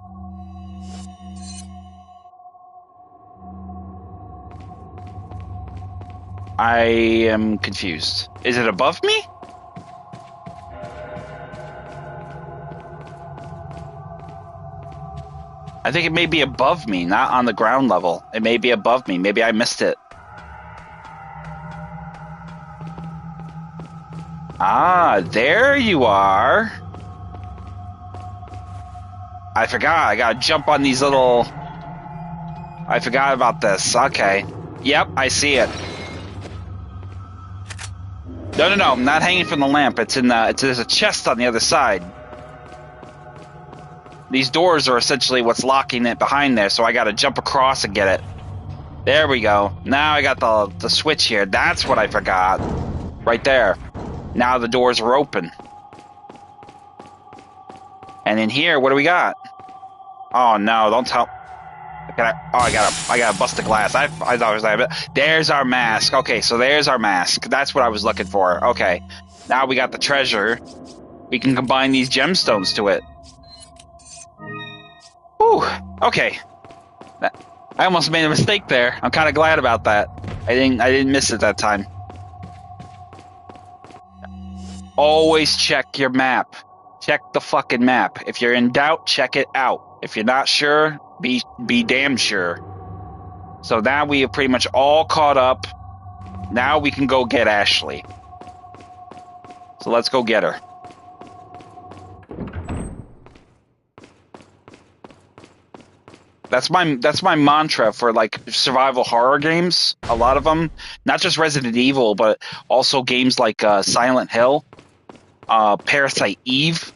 I am confused. Is it above me? I think it may be above me, not on the ground level. It may be above me. Maybe I missed it. Ah, there you are. I forgot. I gotta jump on these little... I forgot about this. Okay. Yep, I see it. No, I'm not hanging from the lamp. It's there's a chest on the other side. These doors are essentially what's locking it behind there, so I gotta jump across and get it. There we go. Now I got the switch here. That's what I forgot. Right there. Now the doors are open. And in here, what do we got? Oh no, don't tell... I gotta bust the glass. I thought it was like... There's our mask. Okay, so there's our mask. That's what I was looking for. Okay. Now we got the treasure. We can combine these gemstones to it. Whew. Okay. I almost made a mistake there. I'm kind of glad about that. I didn't miss it that time. Always check your map. Check the fucking map. If you're in doubt, check it out. If you're not sure, be damn sure. So now we have pretty much all caught up. Now we can go get Ashley. So let's go get her. That's my mantra for like survival horror games. A lot of them, not just Resident Evil, but also games like Silent Hill, Parasite Eve,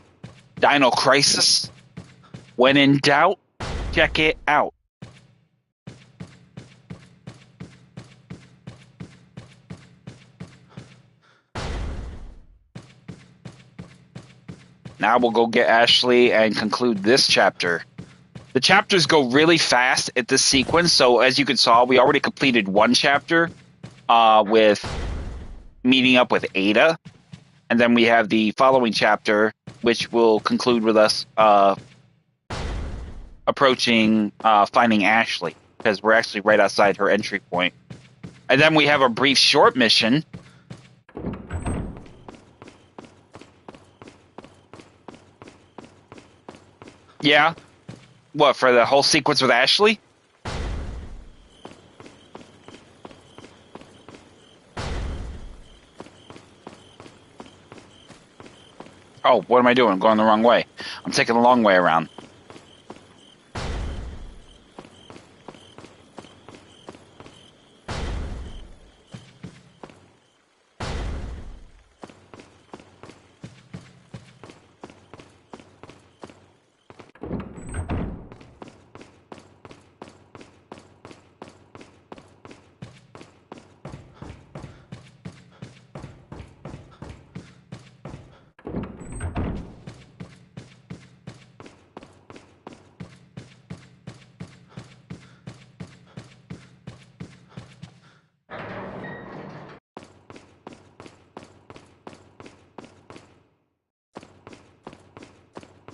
Dino Crisis. When in doubt, check it out. Now we'll go get Ashley and conclude this chapter. The chapters go really fast at this sequence, so as you can saw, we already completed one chapter with meeting up with Ada, and then we have the following chapter, which will conclude with us approaching finding Ashley, because we're actually right outside her entry point. And then we have a brief short mission. Yeah. What, for the whole sequence with Ashley? Oh, what am I doing? I'm going the wrong way. I'm taking the long way around.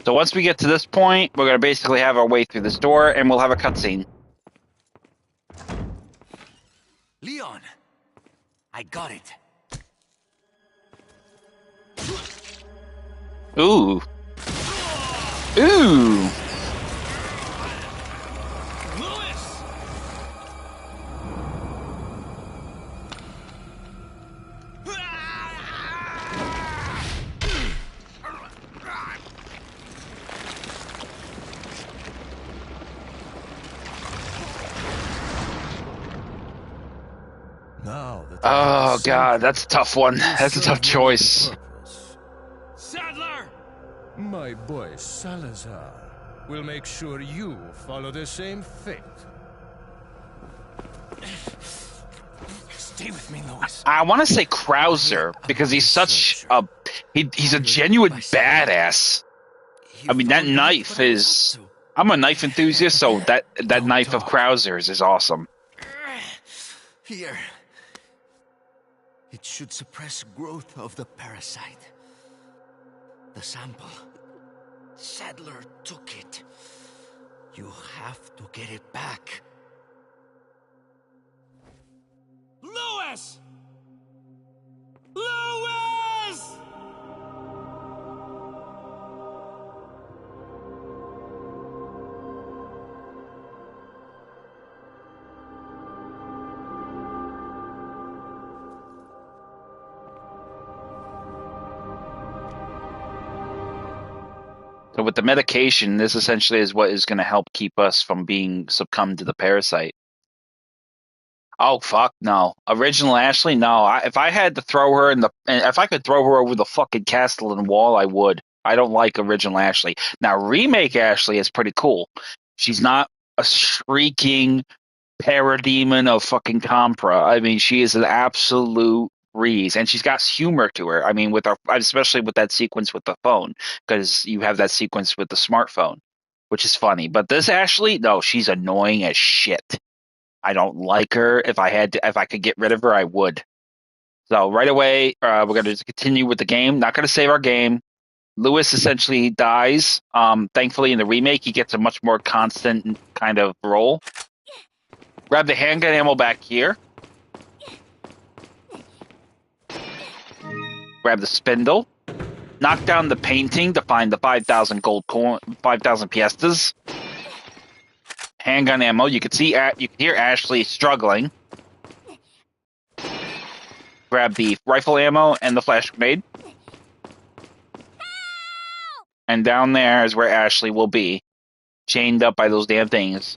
So once we get to this point, we're going to basically have our way through this door, and we'll have a cutscene. Leon, I got it. Ooh. Ooh. Oh God, that's a tough one. That's a tough choice. Sadler! My boy Salazar will make sure you follow the same fate. Stay with me, Louis. I want to say Krauser because he's such a he's a genuine badass. I mean, that knife is. I'm a knife enthusiast, so that knife of Krauser's is awesome. Here. It should suppress growth of the parasite. The sample. Sadler took it. You have to get it back. Louis! Louis! So with the medication, this essentially is what is going to help keep us from being succumbed to the parasite. Oh fuck no! Original Ashley, no. If I had to throw her if I could throw her over the fucking castle and wall, I would. I don't like original Ashley. Now remake Ashley is pretty cool. She's not a shrieking parademon of fucking Compra. I mean, she is an absolute breeze, and she's got humor to her. I mean, especially with that sequence with the phone, because you have that sequence with the smartphone, which is funny. But this Ashley, no, she's annoying as shit. I don't like her. If I could get rid of her, I would. So right away, we're going to continue with the game. Not going to save our game. Louis essentially dies. Thankfully, in the remake, he gets a much more constant kind of role. Grab the handgun ammo back here. Grab the spindle. Knock down the painting to find the 5,000 gold coin, 5,000 piastres. Handgun ammo. You can hear Ashley struggling. Grab the rifle ammo and the flash grenade. And down there is where Ashley will be. chained up by those damn things.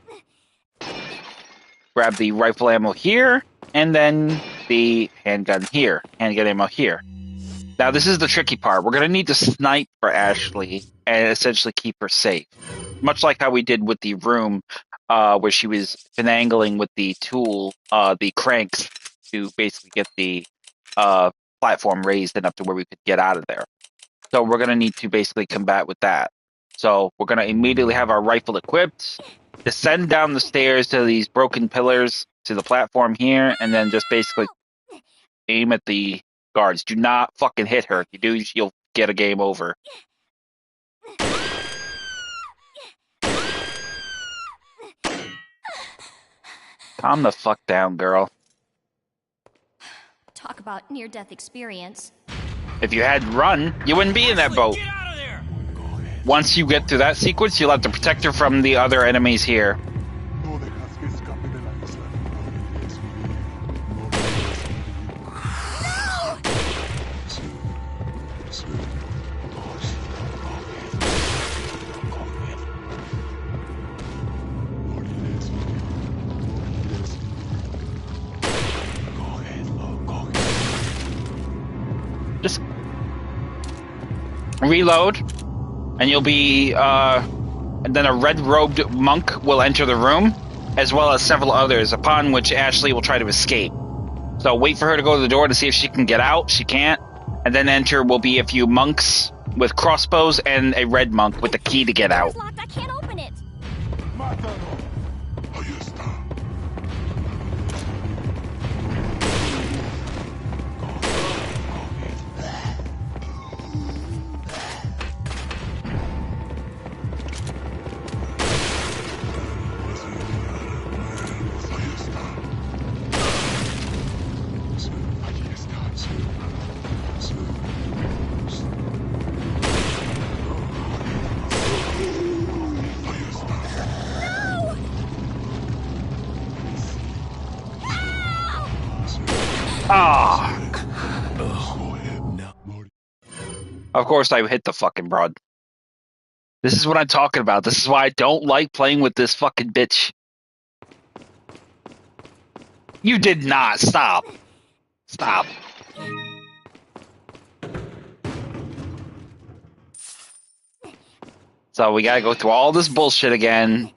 Grab the rifle ammo here, and then the handgun here. Handgun ammo here. Now, this is the tricky part. We're going to need to snipe for Ashley and essentially keep her safe. Much like how we did with the room where she was finagling with the tool, the cranks, to basically get the platform raised enough to where we could get out of there. So we're going to need to basically combat with that. So we're going to immediately have our rifle equipped, descend down the stairs to these broken pillars to the platform here, and then just basically aim at the guards. Do not fucking hit her. If you do, you'll get a game over. Calm the fuck down, girl. Talk about near-death experience. If you had run, you wouldn't be in that boat. Get out of there! Once you get through that sequence, you'll have to protect her from the other enemies here. No dejas que escape de la isla. Just reload, and you'll be, and then a red-robed monk will enter the room, as well as several others, upon which Ashley will try to escape. So wait for her to go to the door to see if she can get out. She can't. And then enter will be a few monks with crossbows and a red monk with the key to get out. It's locked. I can't open it. Mátalo. Ahí está. Ah! Of course I hit the fucking broad. This is what I'm talking about. This is why I don't like playing with this fucking bitch. You did not. Stop. Stop. So we gotta go through all this bullshit again.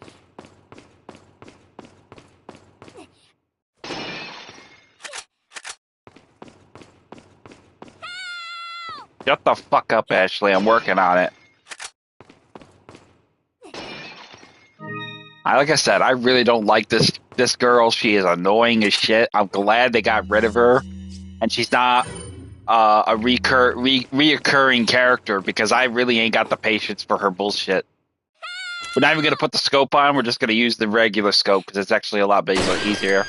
Shut the fuck up, Ashley. I'm working on it. Like I said, I really don't like this girl. She is annoying as shit. I'm glad they got rid of her, and she's not a reoccurring character because I really ain't got the patience for her bullshit. We're not even gonna put the scope on. We're just gonna use the regular scope because it's actually a lot easier.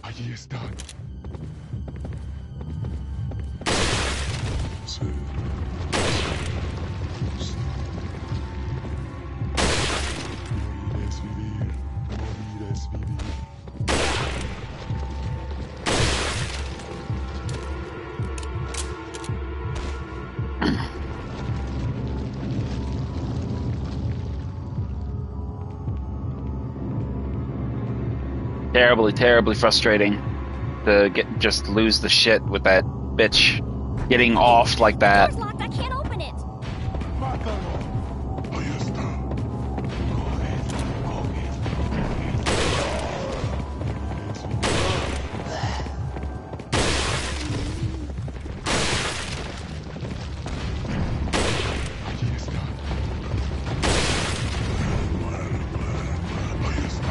Allí están. Morir es vivir. Morir es vivir. Terribly frustrating to just lose the shit with that bitch getting off like that. Door's locked. I can't open it. Mátalo. Ahí está. Allí está. Ahí está.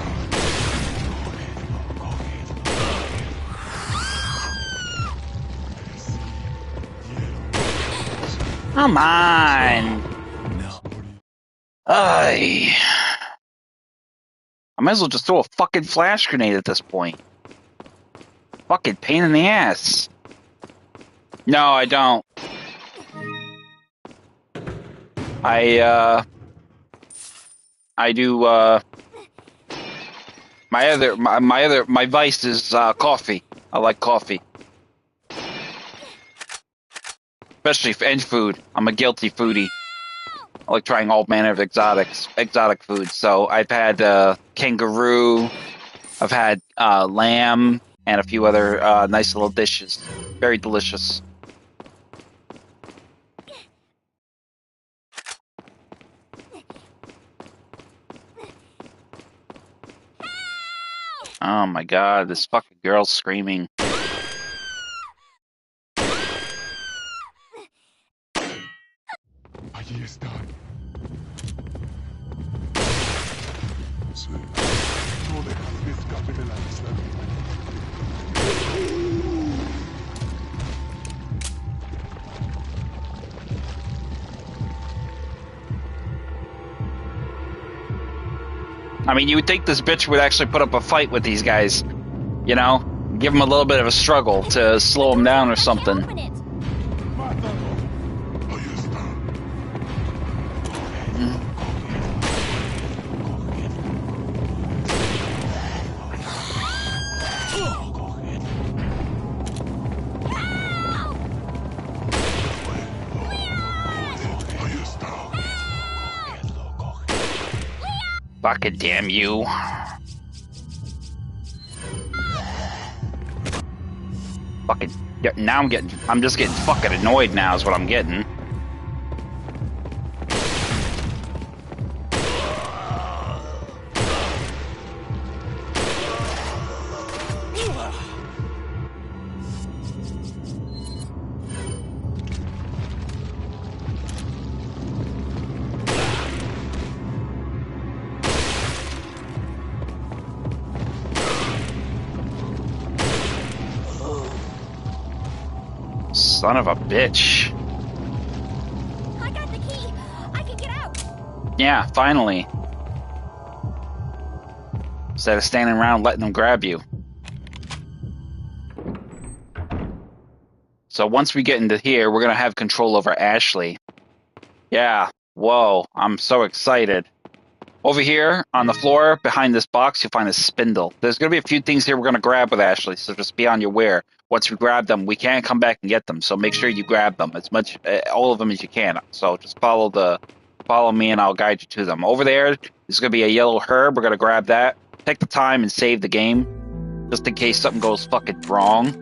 Come on. I might as well just throw a fucking flash grenade at this point. Fucking pain in the ass. No, I don't. I do, my vice is, coffee. I like coffee. especially and food. I'm a guilty foodie. I like trying all manner of exotic foods. So I've had kangaroo, I've had lamb, and a few other nice little dishes. Very delicious. Oh my god, this fucking girl's screaming. Allí están. Sí. No dejas que escape de la isla. I mean, you would think this bitch would actually put up a fight with these guys. You know? Give them a little bit of a struggle to slow them down or something. Open it. Ahí está. Ahí está. Fucking damn you. Fucking, now I'm just getting fucking annoyed now is what I'm getting. Son of a bitch. I got the key. I can get out. Yeah, finally. Instead of standing around letting them grab you. So once we get into here, we're gonna have control over Ashley. Yeah, whoa, I'm so excited. Over here, on the floor, behind this box, you'll find a spindle. There's gonna be a few things here we're gonna grab with Ashley, so just be on your aware. Once we grab them, we can't come back and get them, so make sure you grab them as much, all of them as you can. So just follow me and I'll guide you to them. Over there, there's gonna be a yellow herb, we're gonna grab that. Take the time and save the game, just in case something goes fucking wrong.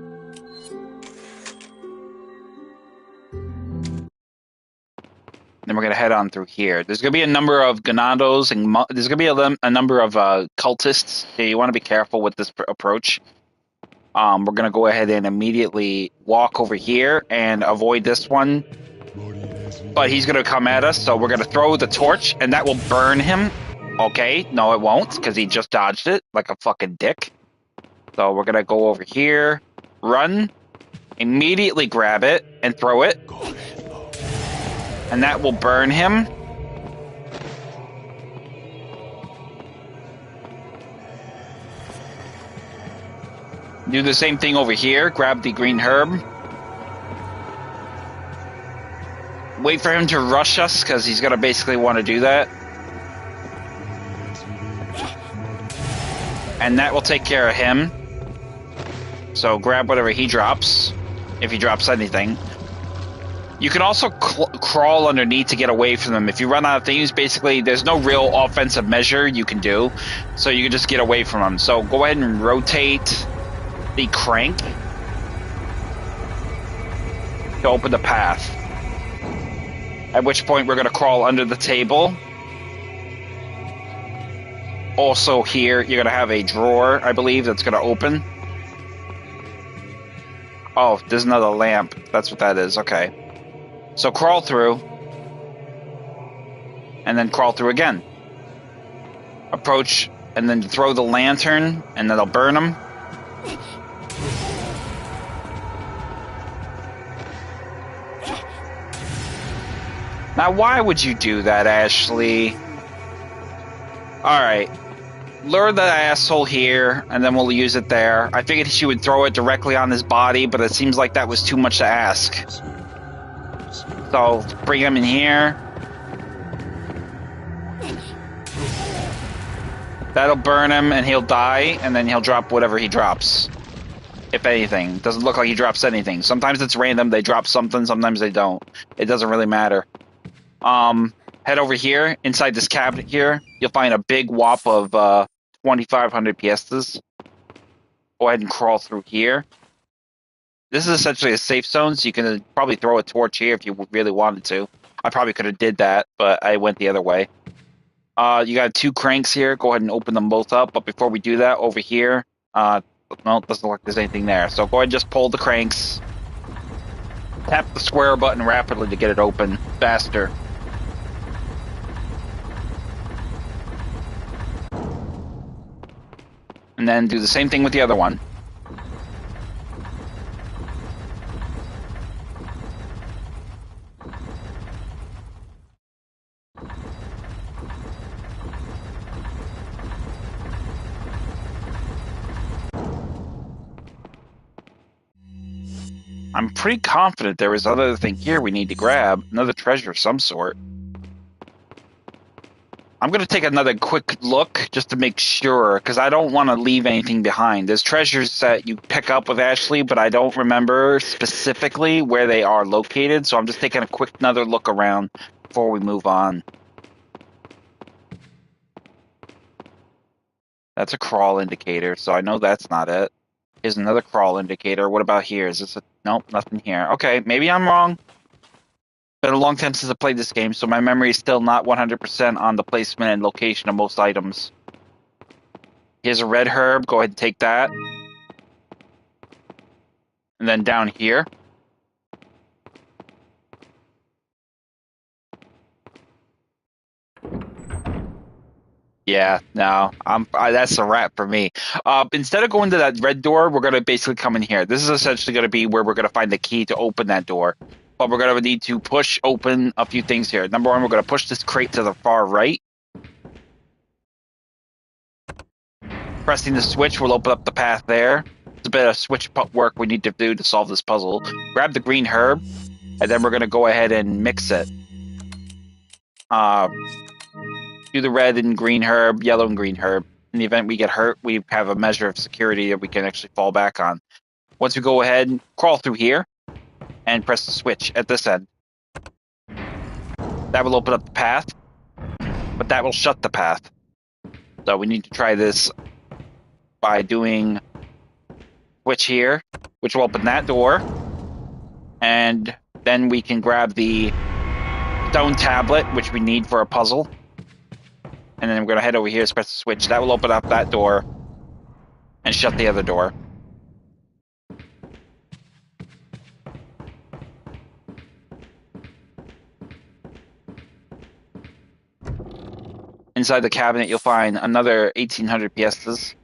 Then we're gonna head on through here. There's gonna be a number of ganados and there's gonna be a number of cultists. So you want to be careful with this approach. We're gonna go ahead and immediately walk over here and avoid this one. But he's gonna come at us, so we're gonna throw the torch, and that will burn him. Okay, no, it won't, because he just dodged it like a fucking dick. So we're gonna go over here, run, immediately grab it and throw it. And that will burn him. Do the same thing over here. Grab the green herb. Wait for him to rush us, because he's going to basically want to do that. And that will take care of him. So grab whatever he drops, if he drops anything. You can also crawl underneath to get away from them. If you run out of things, basically, there's no real offensive measure you can do. So you can just get away from them. So go ahead and rotate the crank to open the path. At which point, we're going to crawl under the table. Also here, you're going to have a drawer, I believe, that's going to open. Oh, there's another lamp. That's what that is. Okay. So crawl through, and then crawl through again. Approach, and then throw the lantern, and then it'll burn them. Now, why would you do that, Ashley? Alright. Lure the asshole here, and then we'll use it there. I figured she would throw it directly on his body, but it seems like that was too much to ask. So, bring him in here. That'll burn him, and he'll die, and then he'll drop whatever he drops. if anything. Doesn't look like he drops anything. Sometimes it's random. They drop something. Sometimes they don't. It doesn't really matter. Head over here. Inside this cabinet here, you'll find a big whop of 2,500 piastres. Go ahead and crawl through here. This is essentially a safe zone, so you can probably throw a torch here if you really wanted to. I probably could have did that, but I went the other way. You got 2 cranks here. Go ahead and open them both up. But before we do that, over here, no, it doesn't look like there's anything there. So go ahead and just pull the cranks. Tap the square button rapidly to get it open faster. And then do the same thing with the other one. I'm pretty confident there is another thing here we need to grab. Another treasure of some sort. I'm going to take another quick look just to make sure, because I don't want to leave anything behind. There's treasures that you pick up with Ashley, but I don't remember specifically where they are located, so I'm just taking a quick another look around before we move on. That's a crawl indicator, so I know that's not it. Here's another crawl indicator. What about here? Is this a... Nope, nothing here. Okay, maybe I'm wrong. Been a long time since I played this game, so my memory is still not 100% on the placement and location of most items. Here's a red herb. Go ahead and take that. And then down here. Yeah, no, that's a wrap for me. Instead of going to that red door, we're going to basically come in here. This is essentially going to be where we're going to find the key to open that door. But we're going to need to push open a few things here. Number one, we're going to push this crate to the far right. Pressing the switch will open up the path there. It's a bit of switch work we need to do to solve this puzzle. Grab the green herb, and then we're going to go ahead and mix it. Do the red and green herb, yellow and green herb. In the event we get hurt, we have a measure of security that we can actually fall back on. Once we go ahead and crawl through here and press the switch at this end. That will open up the path, but that will shut the path. So we need to try this by doing switch here, which will open that door. And then we can grab the stone tablet, which we need for a puzzle. And then we're going to head over here, press the switch. That will open up that door and shut the other door. Inside the cabinet, you'll find another 1,800 piastres.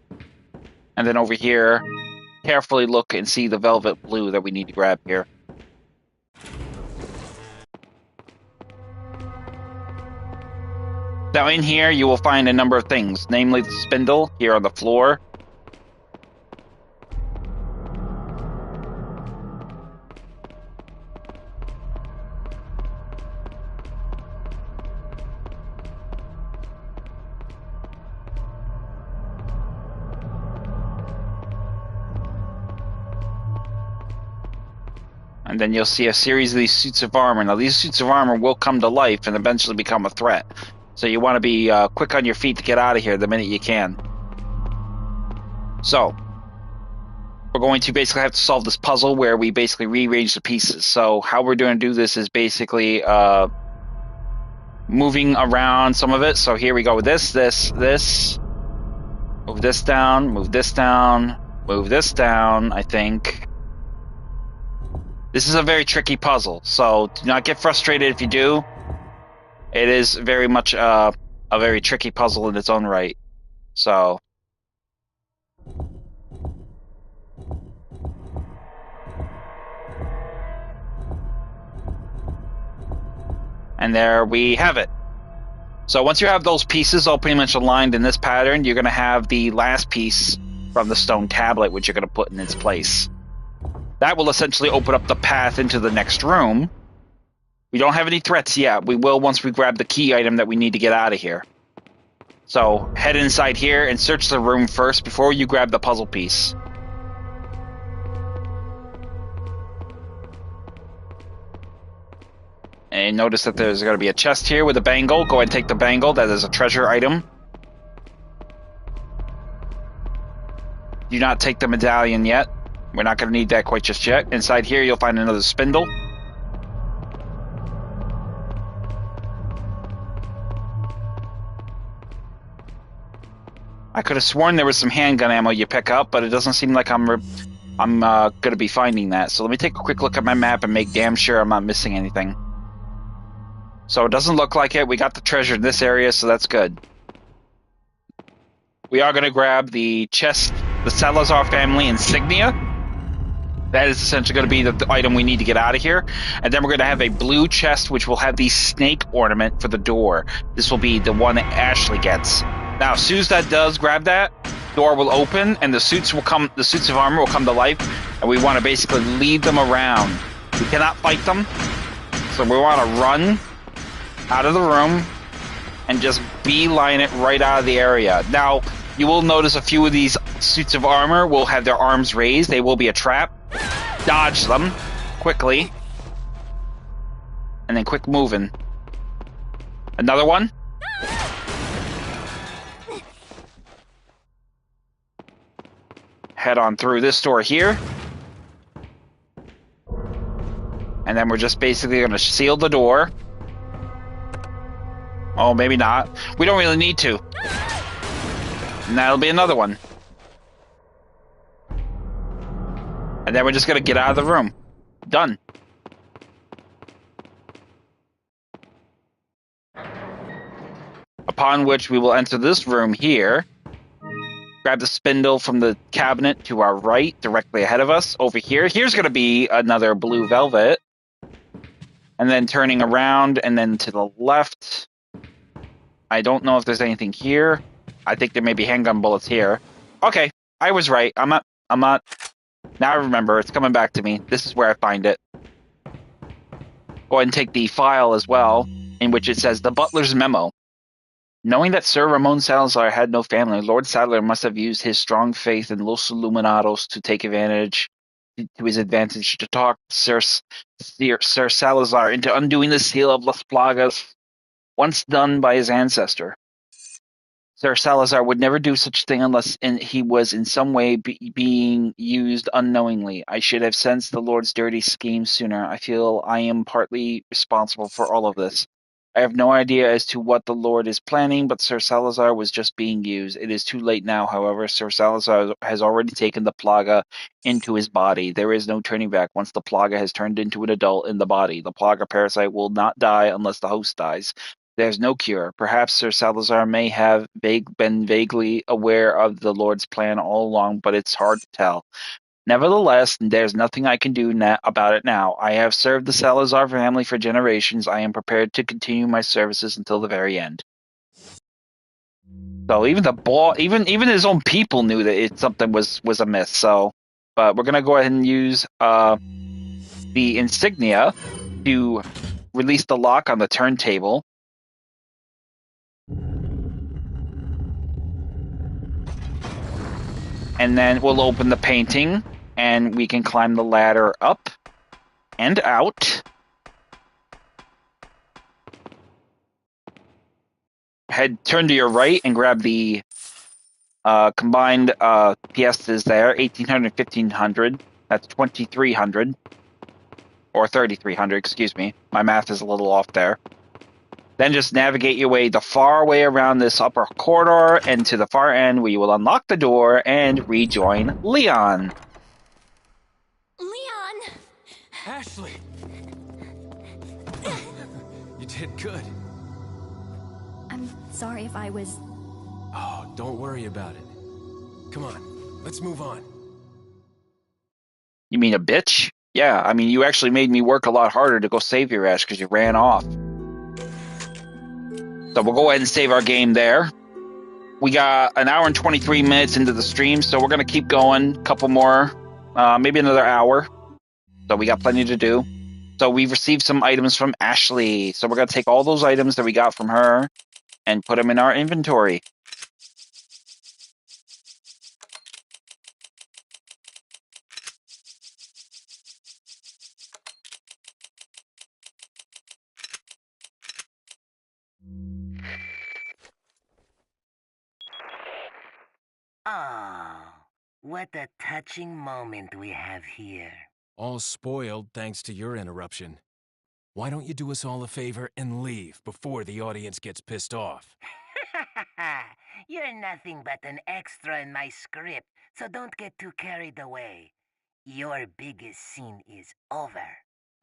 And then over here, carefully look and see the velvet blue that we need to grab here. Now in here, you will find a number of things, namely the spindle here on the floor. And then you'll see a series of these suits of armor. Now these suits of armor will come to life and eventually become a threat. So you want to be quick on your feet to get out of here the minute you can. So, we're going to basically have to solve this puzzle where we basically rearrange the pieces. So how we're going to do this is basically moving around some of it. So here we go with this. Move this down, move this down, move this down, I think. This is a very tricky puzzle, so do not get frustrated if you do. It is very much a very tricky puzzle in its own right. So, and there we have it. So once you have those pieces all pretty much aligned in this pattern, you're going to have the last piece from the stone tablet, which you're going to put in its place. That will essentially open up the path into the next room. We don't have any threats yet. We will once we grab the key item that we need to get out of here. So head inside here and search the room first before you grab the puzzle piece. And notice that there's going to be a chest here with a bangle. Go ahead and take the bangle. That is a treasure item. Do not take the medallion yet. We're not going to need that quite just yet. Inside here, you'll find another spindle. I could have sworn there was some handgun ammo you pick up, but it doesn't seem like I'm going to be finding that. So let me take a quick look at my map and make damn sure I'm not missing anything. So it doesn't look like it. We got the treasure in this area, so that's good. We are going to grab the chest, the Salazar family insignia. That is essentially going to be the item we need to get out of here. And then we're going to have a blue chest, which will have the snake ornament for the door. This will be the one that Ashley gets. Now, as soon as that does, grab that, door will open, and the suits of armor will come to life, and we want to basically lead them around. We cannot fight them, so we want to run out of the room and just beeline it right out of the area. Now, you will notice a few of these suits of armor will have their arms raised. They will be a trap. Dodge them quickly, and then quick moving. Another one. Head on through this door here. And then we're just basically going to seal the door. Oh, maybe not. We don't really need to. And that'll be another one. And then we're just going to get out of the room. Done. Upon which we will enter this room here. Grab the spindle from the cabinet to our right, directly ahead of us. Over here. Here's going to be another blue velvet. And then turning around and then to the left. I don't know if there's anything here. I think there may be handgun bullets here. Okay, I was right. I'm not. Now I remember. It's coming back to me. This is where I find it. Go ahead and take the file as well, in which it says the butler's memo. Knowing that Sir Ramon Salazar had no family, Lord Sadler must have used his strong faith in Los Illuminados to take advantage to his advantage to talk Sir Salazar into undoing the seal of Las Plagas, once done by his ancestor. Sir Salazar would never do such a thing unless he was in some way being used unknowingly. I should have sensed the Lord's dirty scheme sooner. I feel I am partly responsible for all of this. I have no idea as to what the Lord is planning, but Sir Salazar was just being used. It is too late now, however. Sir Salazar has already taken the Plaga into his body. There is no turning back once the Plaga has turned into an adult in the body. The Plaga parasite will not die unless the host dies. There's no cure. Perhaps Sir Salazar may have been vaguely aware of the Lord's plan all along, but it's hard to tell. Nevertheless, there's nothing I can do about it now. I have served the Salazar family for generations. I am prepared to continue my services until the very end. So even the even his own people knew that something was amiss. So, but we're gonna go ahead and use the insignia to release the lock on the turntable. And then we'll open the painting, and we can climb the ladder up and out. Turn to your right and grab the combined pièces there, 1,800 and 1,500. That's 2,300. Or 3,300, excuse me. My math is a little off there. Then just navigate your way the far way around this upper corridor and to the far end where you will unlock the door and rejoin Leon. Leon! Ashley! You did good. I'm sorry if I was... Oh, don't worry about it. Come on, let's move on. You mean a bitch? Yeah, I mean, you actually made me work a lot harder to go save your ass because you ran off. So we'll go ahead and save our game there. We got an hour and 23 minutes into the stream, so we're going to keep going. A couple more, maybe another hour. So we got plenty to do. So we've received some items from Ashley. So we're going to take all those items that we got from her and put them in our inventory. Oh, what a touching moment we have here. All spoiled thanks to your interruption. Why don't you do us all a favor and leave before the audience gets pissed off? You're nothing but an extra in my script, so don't get too carried away. Your biggest scene is over.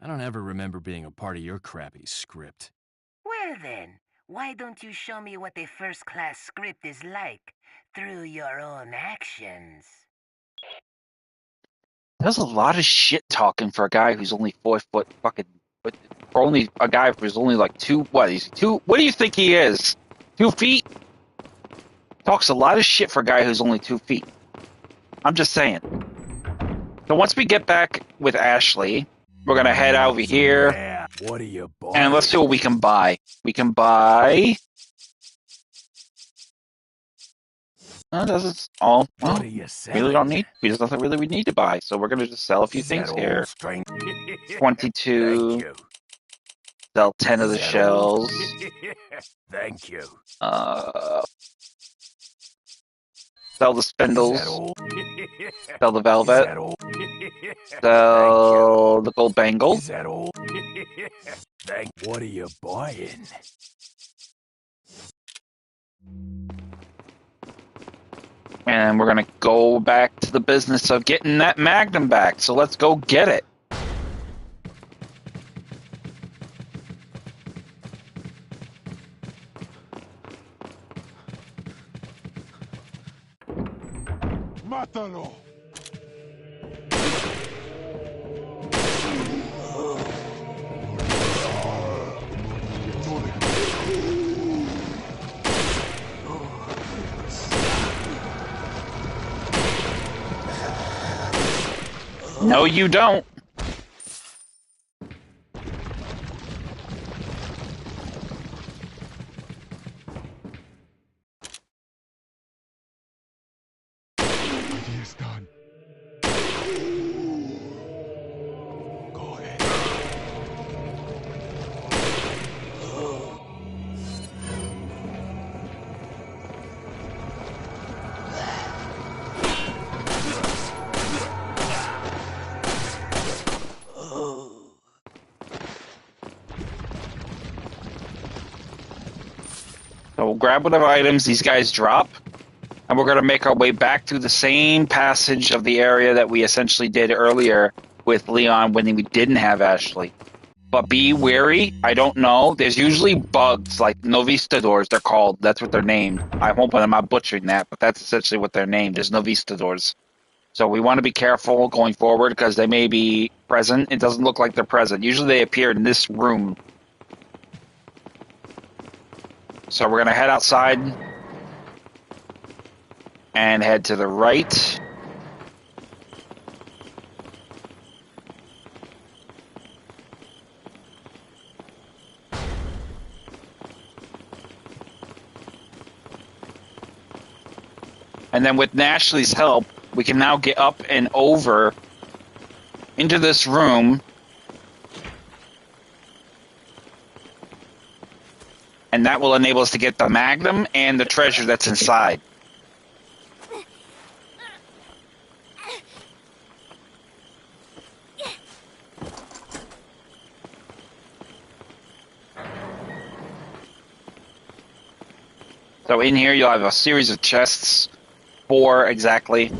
I don't ever remember being a part of your crappy script. Well then, why don't you show me what a first-class script is like through your own actions? There's a lot of shit talking for a guy who's only 4 foot fucking. For only a guy who's only like two. What? He's two. What do you think he is? 2 feet? Talks a lot of shit for a guy who's only 2 feet. I'm just saying. So once we get back with Ashley, we're gonna head over here. Yeah, what are you, boy? And let's see what we can buy. We can buy. This is all. Well, What are you saying? really don't need. There's nothing really we need to buy, so we're gonna just sell a few things here. 22. Thank you. Sell 10 of the shells. Thank you. Sell the spindles. Sell the Is velvet. that all? Sell the gold bangle. Is that all? What are you buying? And we're gonna go back to the business of getting that Magnum back. So let's go get it. ¡Mátalo! No, you don't. Allí están. Coge. So we'll grab whatever items these guys drop, and we're going to make our way back through the same passage of the area that we essentially did earlier with Leon when we didn't have Ashley. But be wary, I don't know. There's usually bugs, like Novistadors, they're called. That's what they're named. I hope I'm not butchering that, but that's essentially what they're named, is Novistadors. So we want to be careful going forward because they may be present. It doesn't look like they're present. Usually they appear in this room. So we're going to head outside and head to the right. And then with Ashley's help, we can now get up and over into this room. And that will enable us to get the Magnum and the treasure that's inside. So in here you'll have a series of chests, 4 exactly.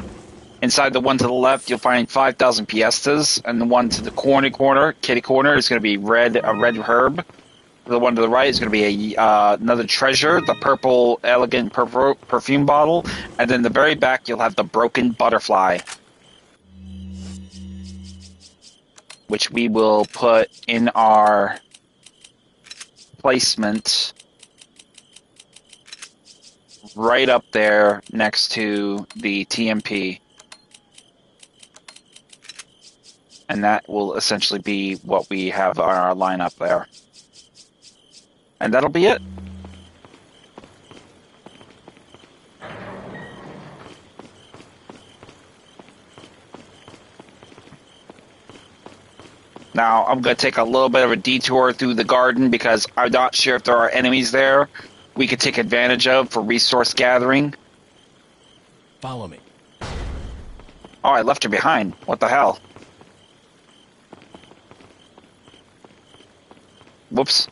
Inside the one to the left you'll find 5,000 piastas, and the one to the kitty corner, is going to be a red herb. The one to the right is going to be another treasure, the purple elegant perfume bottle, and then the very back you'll have the broken butterfly, which we will put in our placement right up there next to the TMP. And that will essentially be what we have on our lineup there. And that'll be it. Now, I'm going to take a little bit of a detour through the garden because I'm not sure if there are enemies there we could take advantage of for resource gathering. Follow me. Oh, I left her behind. What the hell? Whoops.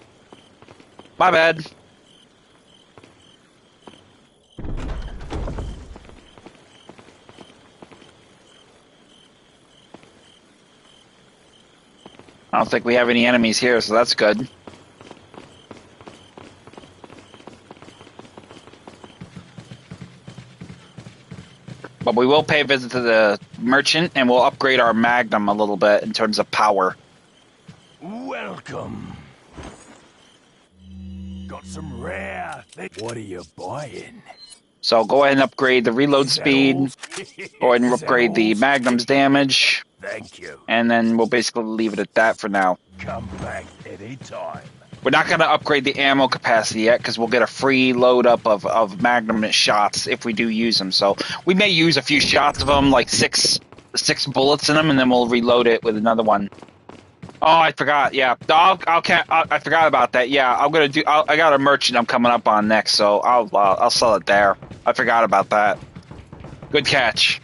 My bad. I don't think we have any enemies here, so that's good. But we will pay a visit to the merchant, and we'll upgrade our Magnum a little bit in terms of power. Welcome. Got some rare things. What are you buying? So go ahead and upgrade the reload speed. Go ahead and upgrade the Magnum's damage. Thank you. And then we'll basically leave it at that for now. Come back anytime. We're not going to upgrade the ammo capacity yet because we'll get a free load up of Magnum shots if we do use them. So we may use a few shots of them, like six bullets in them, and then we'll reload it with another one. Oh, I forgot. Yeah, I forgot about that. Yeah, I got a merchant I'm coming up on next, so I'll sell it there. I forgot about that. Good catch.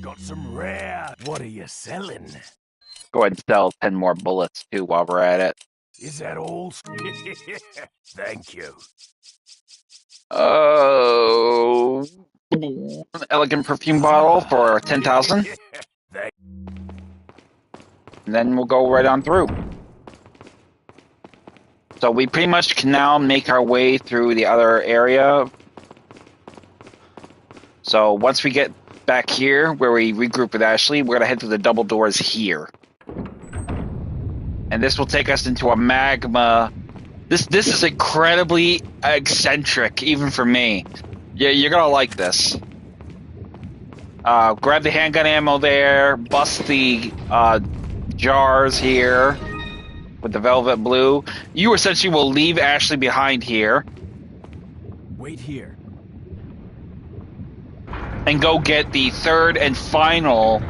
Got some rare. What are you selling? Go ahead and sell 10 more bullets too while we're at it. Is that all? Thank you. Oh, elegant perfume bottle for 10,000. And then we'll go right on through. So we pretty much can now make our way through the other area. So once we get back here, where we regroup with Ashley, we're gonna head through the double doors here. And this will take us into a magma. This is incredibly eccentric, even for me. Yeah, you're gonna like this. Grab the handgun ammo there, bust the jars here with the velvet blue. You essentially will leave Ashley behind here. Wait here. And go get the third and final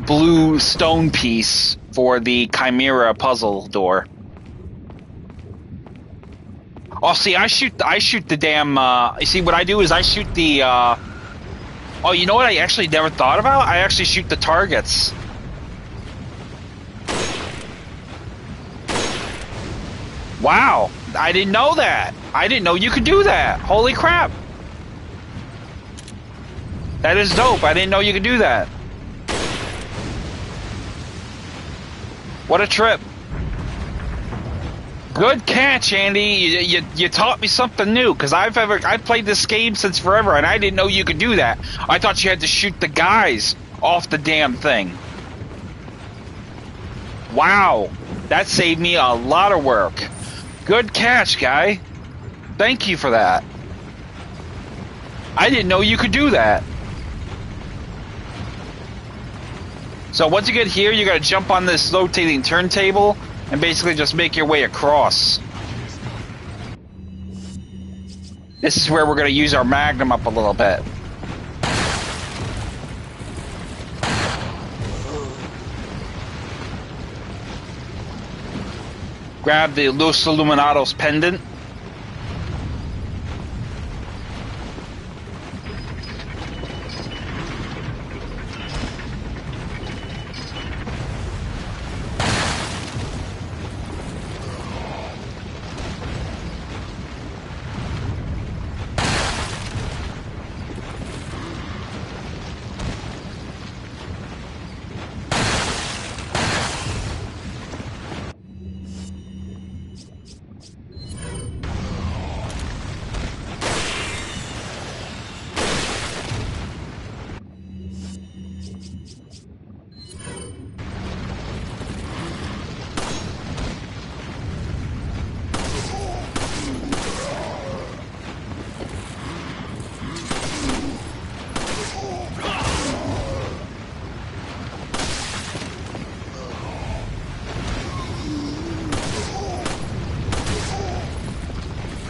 blue stone piece for the Chimera puzzle door. Oh, see, I shoot the damn. You see, what I do is I shoot the. Oh, you know what? I actually never thought about. I actually shoot the targets. Wow, I didn't know that. I didn't know you could do that. Holy crap! That is dope. I didn't know you could do that. What a trip. Good catch, Andy. You taught me something new, because I've played this game since forever, and I didn't know you could do that. I thought you had to shoot the guys off the damn thing. Wow. That saved me a lot of work. Good catch, guy. Thank you for that. I didn't know you could do that. So once you get here, you gotta jump on this rotating turntable and basically just make your way across. This is where we're gonna use our Magnum up a little bit. Grab the Los Illuminados pendant.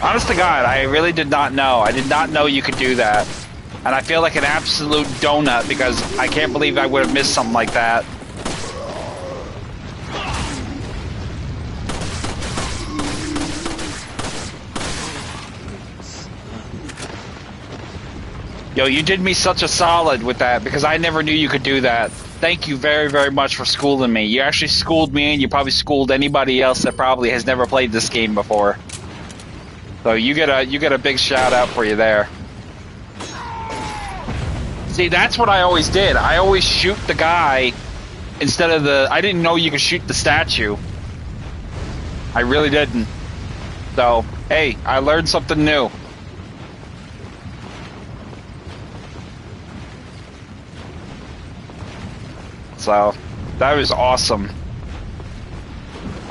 Honest to God, I really did not know. I did not know you could do that. And I feel like an absolute donut because I can't believe I would have missed something like that. Yo, you did me such a solid with that because I never knew you could do that. Thank you very, very much for schooling me. You actually schooled me and you probably schooled anybody else that probably has never played this game before. So you get a big shout out for you there. See, that's what I always did. I always shoot the guy instead of the... I didn't know you could shoot the statue. I really didn't. So, hey, I learned something new. So, that was awesome.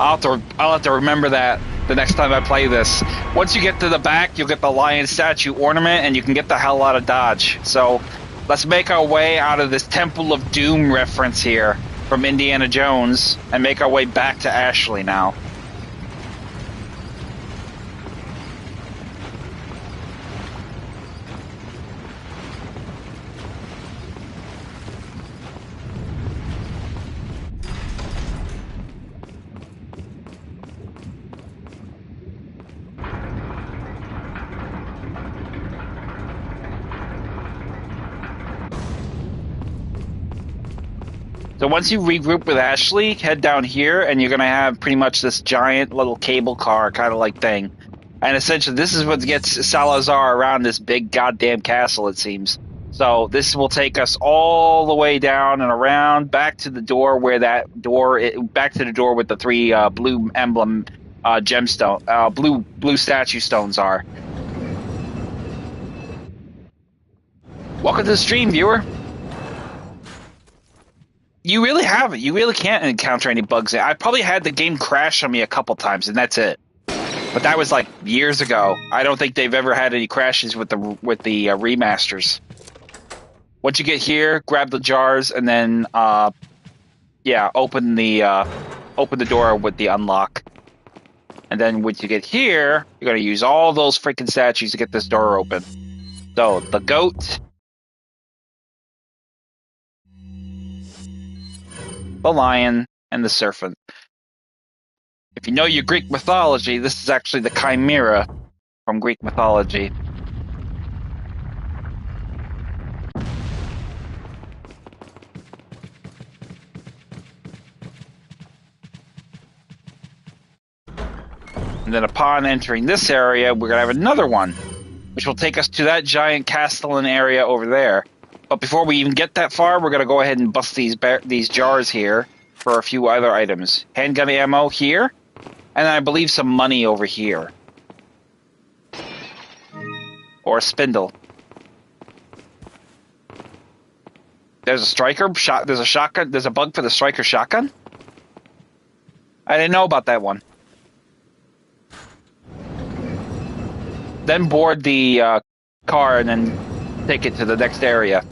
I'll have to remember that the next time I play this. Once you get to the back, you'll get the lion statue ornament, and you can get the hell out of Dodge. So, let's make our way out of this Temple of Doom reference here from Indiana Jones, and make our way back to Ashley now. So once you regroup with Ashley, head down here, and you're going to have pretty much this giant little cable car kind of like thing. And essentially, this is what gets Salazar around this big goddamn castle, it seems. So this will take us all the way down and around, back to the door where that door, back to the door with the three blue emblem gemstone, blue statue stones are. Welcome to the stream, viewer. You really haven't. You really can't encounter any bugs. I probably had the game crash on me a couple times, and that's it. But that was like years ago. I don't think they've ever had any crashes with the remasters. Once you get here, grab the jars, and then open the door with the unlock. And then once you get here, you're gonna use all those freaking statues to get this door open. So the goat, the lion, and the serpent. If you know your Greek mythology, this is actually the chimera from Greek mythology. And then upon entering this area, we're going to have another one, which will take us to that giant castellan area over there. But before we even get that far, we're going to go ahead and bust these jars here for a few other items. Handgun ammo here, and I believe some money over here. Or a spindle. There's a striker shot. There's a shotgun. There's a bug for the striker shotgun. I didn't know about that one. Then board the car and then take it to the next area.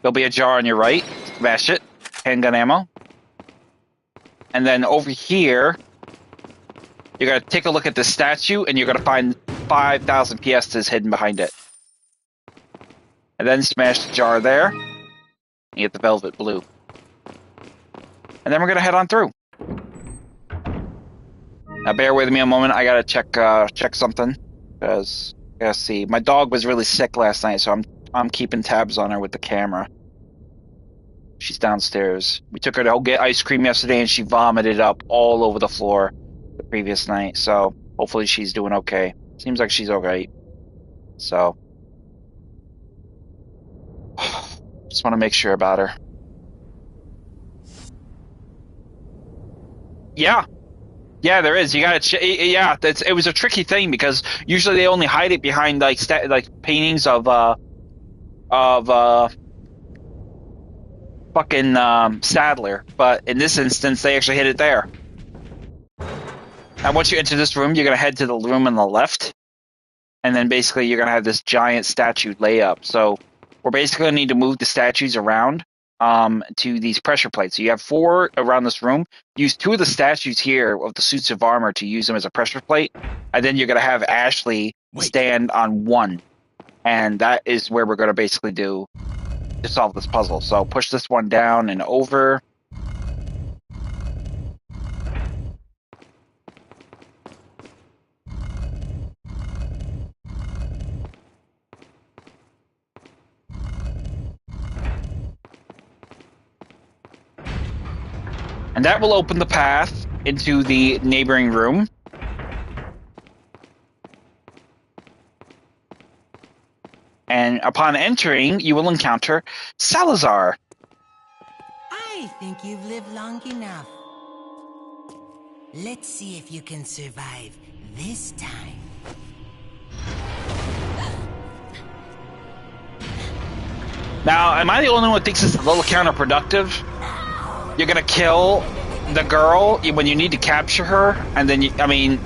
There'll be a jar on your right. Smash it. Handgun ammo. And then over here, you're going to take a look at the statue, and you're going to find 5,000 piastres hidden behind it. And then smash the jar there, and get the velvet blue. And then we're going to head on through. Now bear with me a moment, I gotta check something. Because, let's see, my dog was really sick last night, so I'm keeping tabs on her with the camera. She's downstairs. We took her to go get ice cream yesterday, and she vomited up all over the floor the previous night, so hopefully she's doing okay. Seems like she's alright. So, just want to make sure about her. Yeah, there is. You gotta. It was a tricky thing because usually they only hide it behind like paintings of fucking Sadler, but in this instance they actually hid it there. Now once you enter this room, you're gonna head to the room on the left, and then basically you're gonna have this giant statue lay up. So we're basically gonna need to move the statues around to these pressure plates. So you have 4 around this room. Use 2 of the statues here of the suits of armor to use them as a pressure plate, and then you're going to have Ashley stand on 1, and that is where we're going to basically do to solve this puzzle. So push this one down and over. And that will open the path into the neighboring room. And upon entering, you will encounter Salazar. I think you've lived long enough. Let's see if you can survive this time. Now, am I the only one who thinks it's a little counterproductive? You're gonna kill the girl when you need to capture her, and then I mean,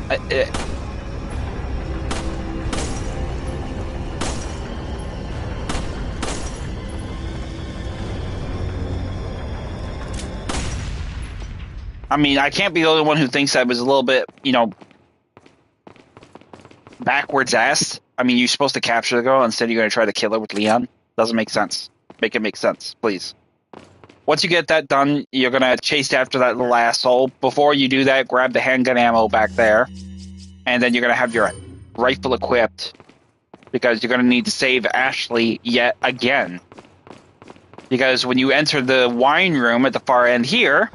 I can't be the only one who thinks that was a little bit, backwards ass. I mean, you're supposed to capture the girl, instead you're gonna try to kill her with Leon. Doesn't make sense. Make it make sense, please. Once you get that done, you're going to chase after that little asshole. Before you do that, grab the handgun ammo back there. And then you're going to have your rifle equipped, because you're going to need to save Ashley yet again. Because when you enter the wine room at the far end here,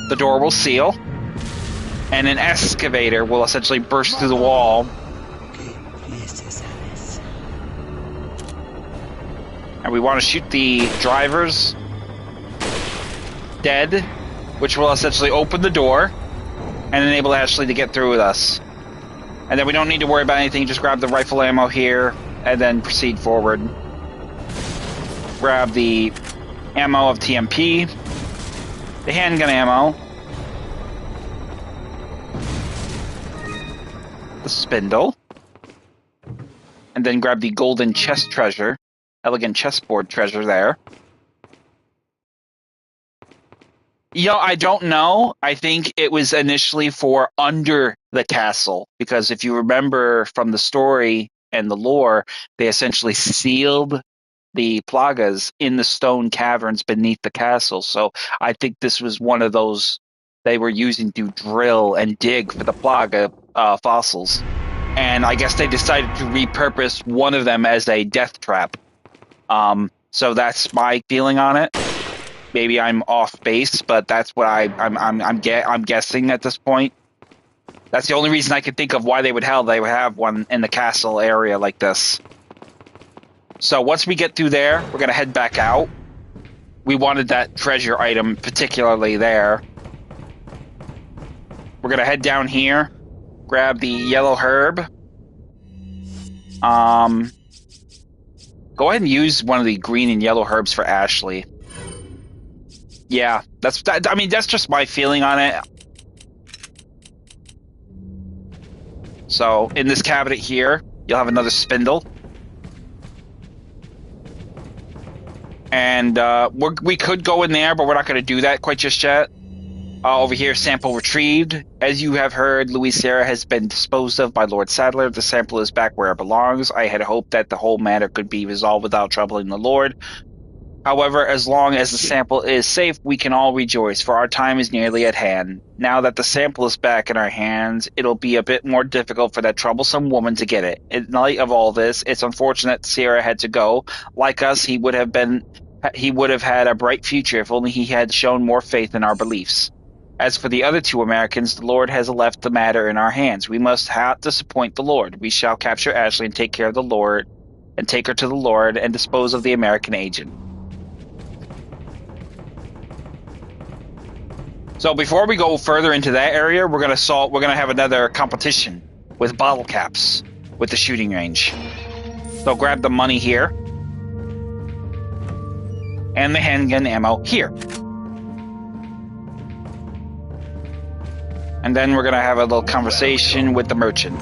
the door will seal, and an excavator will essentially burst through the wall. And we want to shoot the drivers dead, which will essentially open the door and enable Ashley to get through with us. And then we don't need to worry about anything, just grab the rifle ammo here and then proceed forward. Grab the ammo of TMP, the handgun ammo, the spindle, and then grab the golden chest treasure. Elegant chessboard treasure there. I don't know. I think it was initially for under the castle, because if you remember from the story and the lore, they essentially sealed the plagas in the stone caverns beneath the castle. So I think this was one of those they were using to drill and dig for the plaga fossils. And I guess they decided to repurpose one of them as a death trap. So that's my feeling on it. Maybe I'm off base, but that's what I'm guessing at this point. That's the only reason I could think of why they would have one in the castle area like this. So once we get through there, we're gonna head back out. We wanted that treasure item particularly there. We're gonna head down here, grab the yellow herb. Go ahead and use one of the green and yellow herbs for Ashley. Yeah, that's just my feeling on it. So, in this cabinet here, you'll have another spindle. And we could go in there, but we're not going to do that quite just yet. Over here, sample retrieved. As you have heard, Louis Serra has been disposed of by Lord Sadler. The sample is back where it belongs. I had hoped that the whole matter could be resolved without troubling the Lord. However, as long as the sample is safe, we can all rejoice, for our time is nearly at hand. Now that the sample is back in our hands, it'll be a bit more difficult for that troublesome woman to get it. In light of all this, it's unfortunate Sierra had to go. Like us, he would have had a bright future if only he had shown more faith in our beliefs. As for the other 2 Americans, the Lord has left the matter in our hands. We must not disappoint the Lord. We shall capture Ashley and take care of the Lord, and take her to the Lord and dispose of the American agent. So before we go further into that area, we're gonna have another competition with bottle caps with the shooting range. So grab the money here and the handgun ammo here. And then we're going to have a little conversation with the merchant.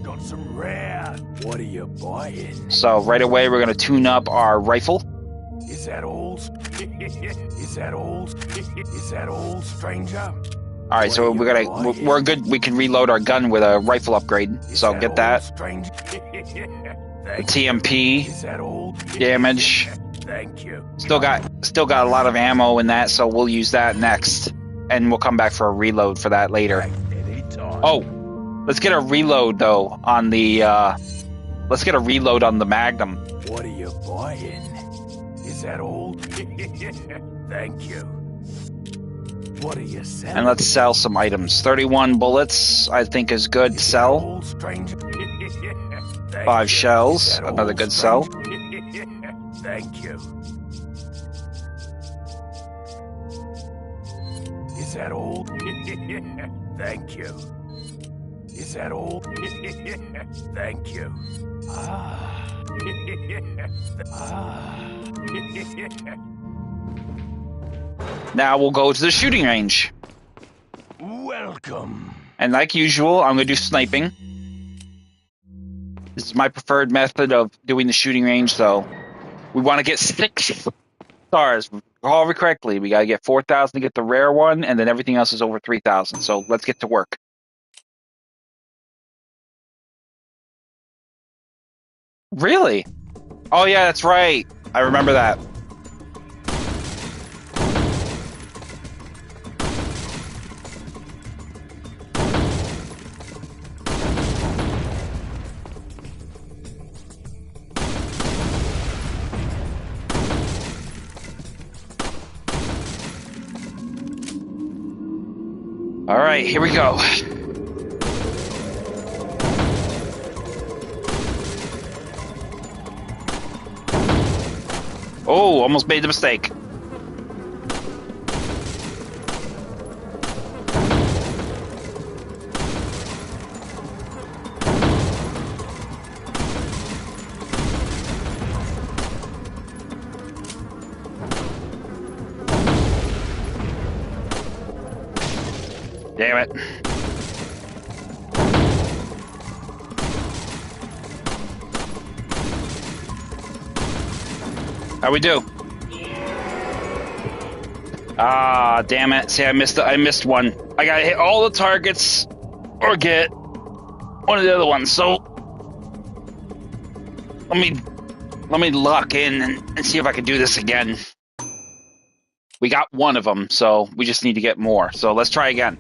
Got some rare. What What are you buying? So right away we're gonna tune up our rifle. Is that old? Is that old? Is that old, stranger? All right, so we're good. We can reload our gun with a rifle upgrade. So get that. The TMP damage. Thank you. Still got a lot of ammo in that, so we'll use that next, and we'll come back for a reload for that later. Oh, let's get a reload though on the. Let's get a reload on the Magnum. What are you buying? Is that old? Thank you. What are you selling? And let's sell some items. 31 bullets, I think, is good to sell. 5 shells, another good sell. Thank you. Is that old? Thank you. Is that old? Thank you. Now we'll go to the shooting range. Welcome. And like usual, I'm going to do sniping. This is my preferred method of doing the shooting range, so we want to get 6 stars. Recall correctly, we got to get 4,000 to get the rare one, and then everything else is over 3,000. So let's get to work. Really? Oh yeah, that's right. I remember that. All right, here we go. Oh, almost made the mistake. Damn it. How we do? Ah, damn it. See, I missed one. I gotta hit all the targets or get one of the other ones. So let me lock in and see if I can do this again. We got one of them, so we just need to get more. So let's try again.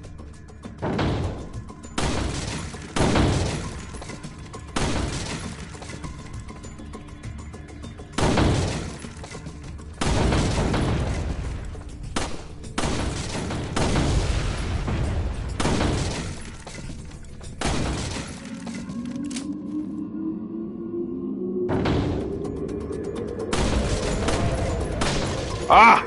Ah!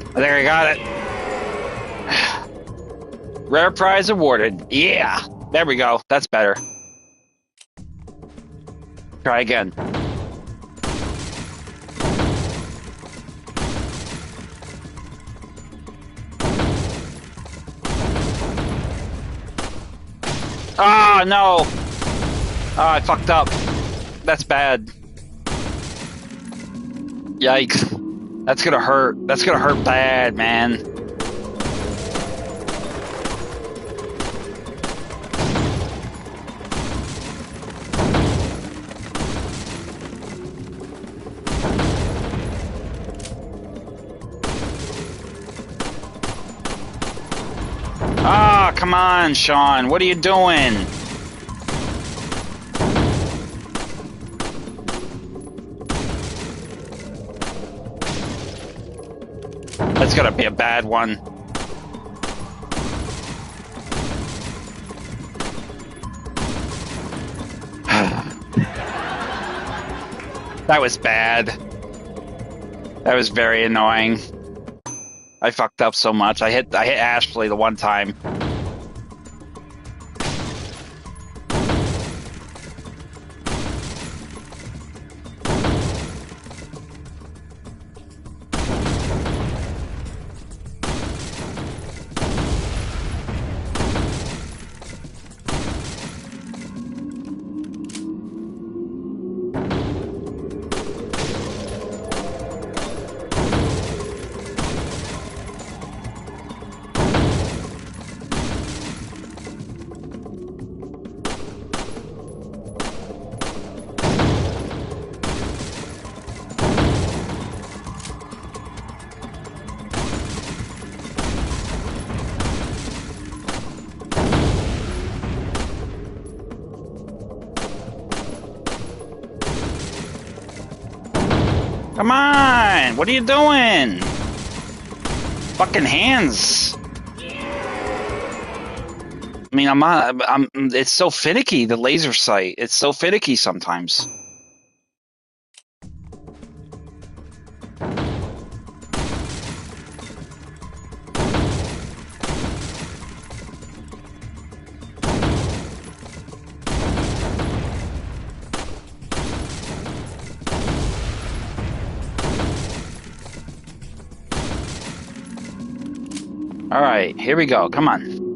I think I got it. Rare prize awarded. Yeah. There we go. That's better. Try again. Ah, no. Ah, I fucked up. That's bad. Yikes. That's gonna hurt. That's gonna hurt bad, man. Ah, come on, Sean. What are you doing? That's gonna be a bad one. That was bad. That was very annoying. I fucked up so much. I hit Ashley the one time. Come on! What are you doing? Fucking hands! I mean, it's so finicky, the laser sight. It's so finicky sometimes. All right, here we go. Come on.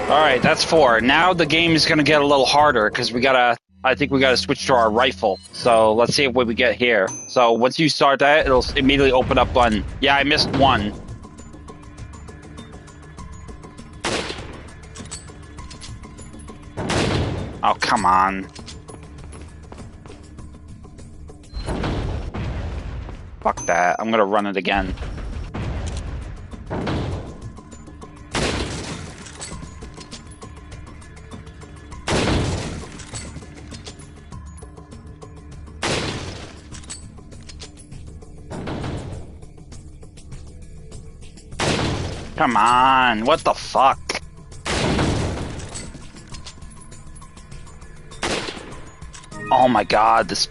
All right, that's 4. Now the game is going to get a little harder because I think we gotta switch to our rifle. So let's see what we get here. So once you start that, it'll immediately open up one. Yeah, I missed one. Oh, come on. Fuck that. I'm gonna run it again. Come on, what the fuck? Oh my god, this...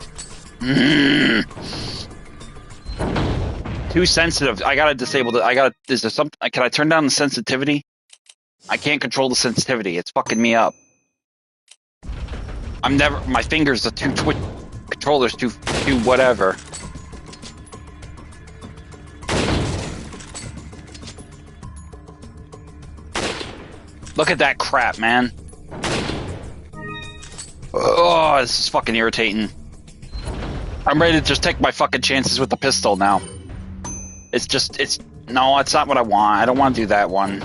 Too sensitive. I gotta disable the... Is there something... Can I turn down the sensitivity? I can't control the sensitivity. It's fucking me up. My fingers are too controllers too whatever. Look at that crap, man. Oh, this is fucking irritating. I'm ready to just take my fucking chances with the pistol now. No, it's not what I want. I don't want to do that one.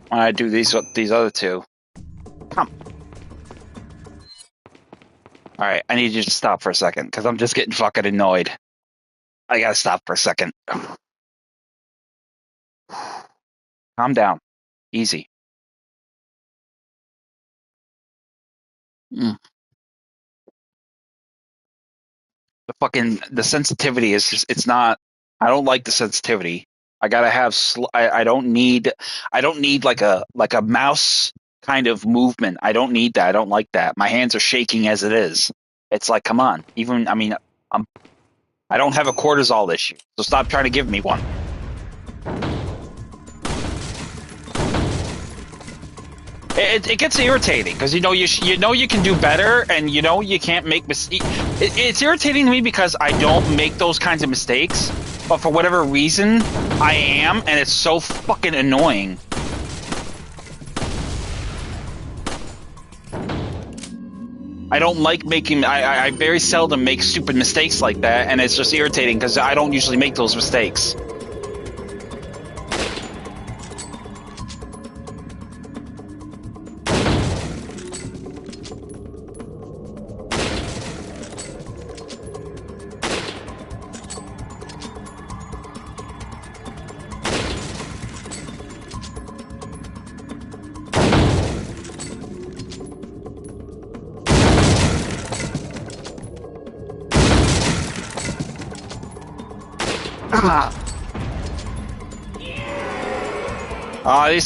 When I do these other two. Come. Alright, I need you to stop for a second, because I'm just getting fucking annoyed. I gotta stop for a second. Calm down. Easy. The sensitivity is just, it's not, I don't like the sensitivity. I gotta have, I don't need like a mouse kind of movement. I don't need that. I don't like that. My hands are shaking as it is. It's like, come on. Even, I mean, I don't have a cortisol issue, so stop trying to give me one. It gets irritating because you know you can do better, and you know you can't make mistakes. It's irritating to me because I don't make those kinds of mistakes, but for whatever reason I am, and it's so fucking annoying. I don't like making. I very seldom make stupid mistakes like that, and it's just irritating because I don't usually make those mistakes.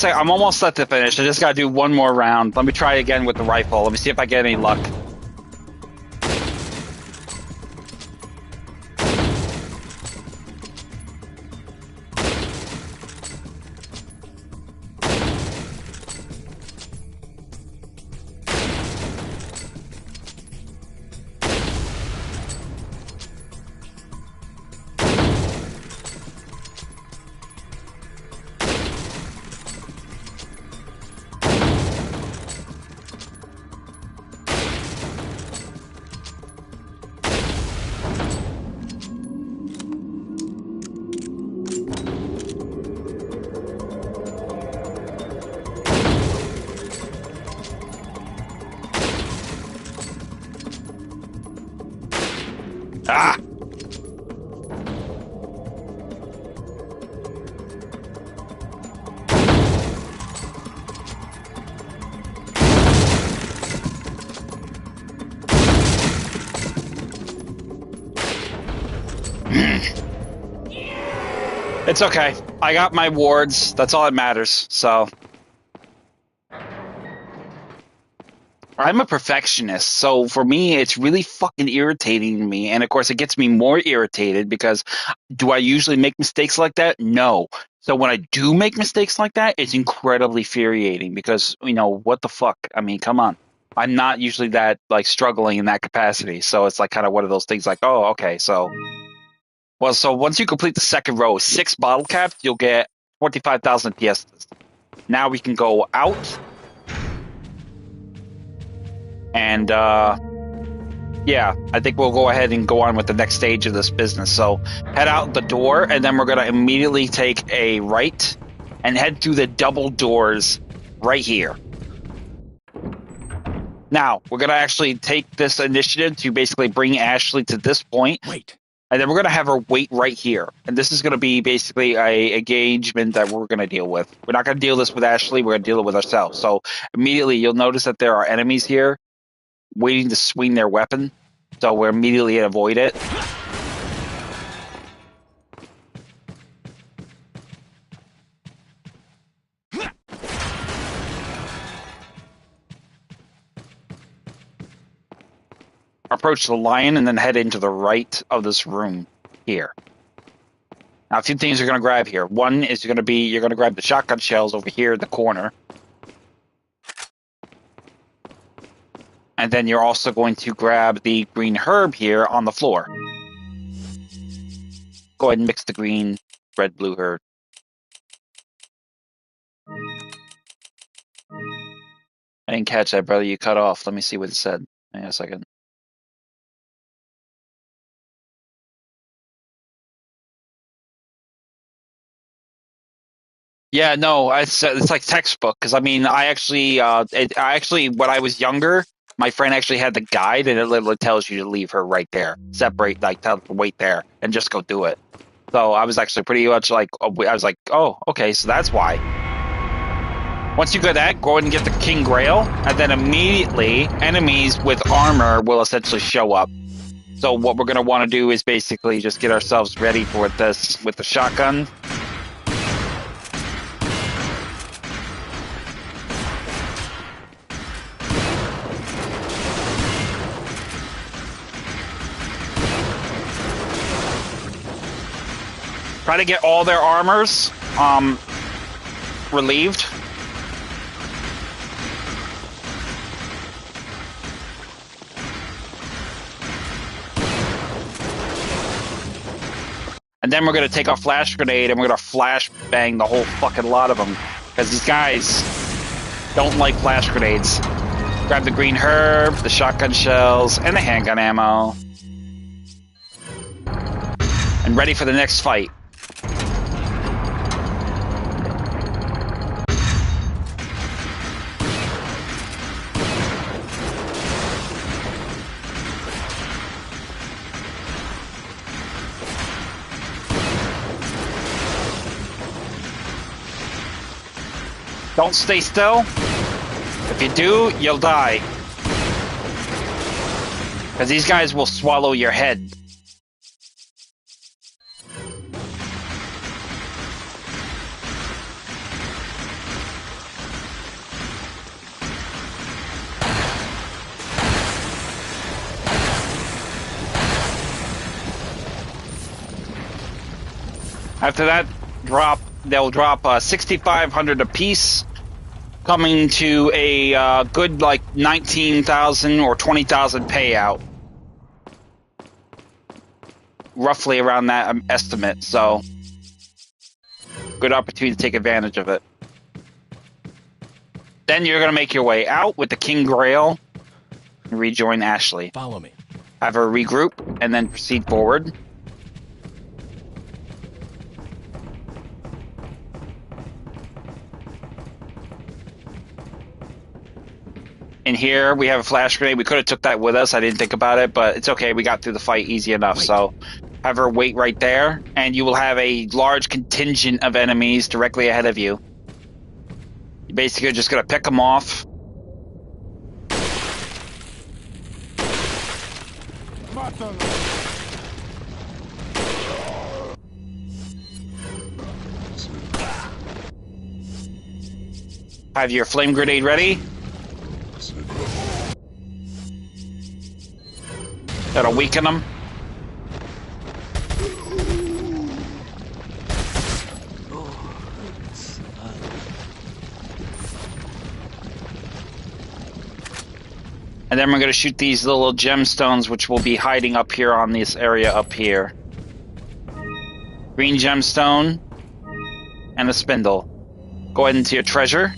I'm almost set to finish. I just gotta do one more round. Let me try again with the rifle. Let me see if I get any luck. Ah! It's okay. I got my wards. That's all that matters. So I'm a perfectionist. So for me, it's really fucking irritating me. And of course, it gets me more irritated because do I usually make mistakes like that? No. So when I do make mistakes like that, it's incredibly infuriating because, you know, what the fuck? I mean, come on. I'm not usually that like struggling in that capacity. So it's like kind of one of those things like, oh, okay. So, well, so once you complete the second row, 6 bottle caps, you'll get 45,000 piastres. Now we can go out. And, yeah, I think we'll go ahead and go on with the next stage of this business. So head out the door, and then we're going to immediately take a right and head through the double doors right here. Now, we're going to actually take this initiative to basically bring Ashley to this point. Wait. And then we're going to have her wait right here. And this is going to be basically a engagement that we're going to deal with. We're not going to deal this with Ashley. We're going to deal it with ourselves. So immediately you'll notice that there are enemies here waiting to swing their weapon. So we're immediately going to avoid it. Approach the lion and then head into the right of this room here. Now, a few things you're going to grab here. One is you're going to grab the shotgun shells over here in the corner. And then you're also going to grab the green herb here on the floor. Go ahead and mix the green, red, blue herb. I didn't catch that, brother. You cut off. Let me see what it said. Hang on a second. Yeah, no, it's like textbook. Because I mean, I actually, when I was younger, my friend actually had the guide, and it literally tells you to leave her right there, separate, like, tell her to wait there, and just go do it. So I was actually pretty much like, I was like, oh, okay, so that's why. Once you get that, go ahead and get the King Grail, and then immediately enemies with armor will essentially show up. So what we're gonna want to do is basically just get ourselves ready for this with the shotgun. Try to get all their armors relieved. And then we're going to take our flash grenade and we're going to flash bang the whole fucking lot of them. Because these guys don't like flash grenades. Grab the green herb, the shotgun shells, and the handgun ammo. And ready for the next fight. Don't stay still. If you do, you'll die. Because these guys will swallow your head. After that drop, they'll drop 6,500 apiece, coming to a good like 19,000 or 20,000 payout, roughly around that estimate. So, good opportunity to take advantage of it. Then you're gonna make your way out with the King Grail and rejoin Ashley. Follow me. Have her regroup and then proceed forward. In here, we have a flash grenade. We could have took that with us. I didn't think about it, but it's okay. We got through the fight easy enough. Wait. So have her wait right there, and you will have a large contingent of enemies directly ahead of you. You basically are just going to pick them off. Have your flame grenade ready. That'll weaken them. And then we're going to shoot these little gemstones, which will be hiding up here on this area up here. Green gemstone and a spindle. Go ahead into your treasure.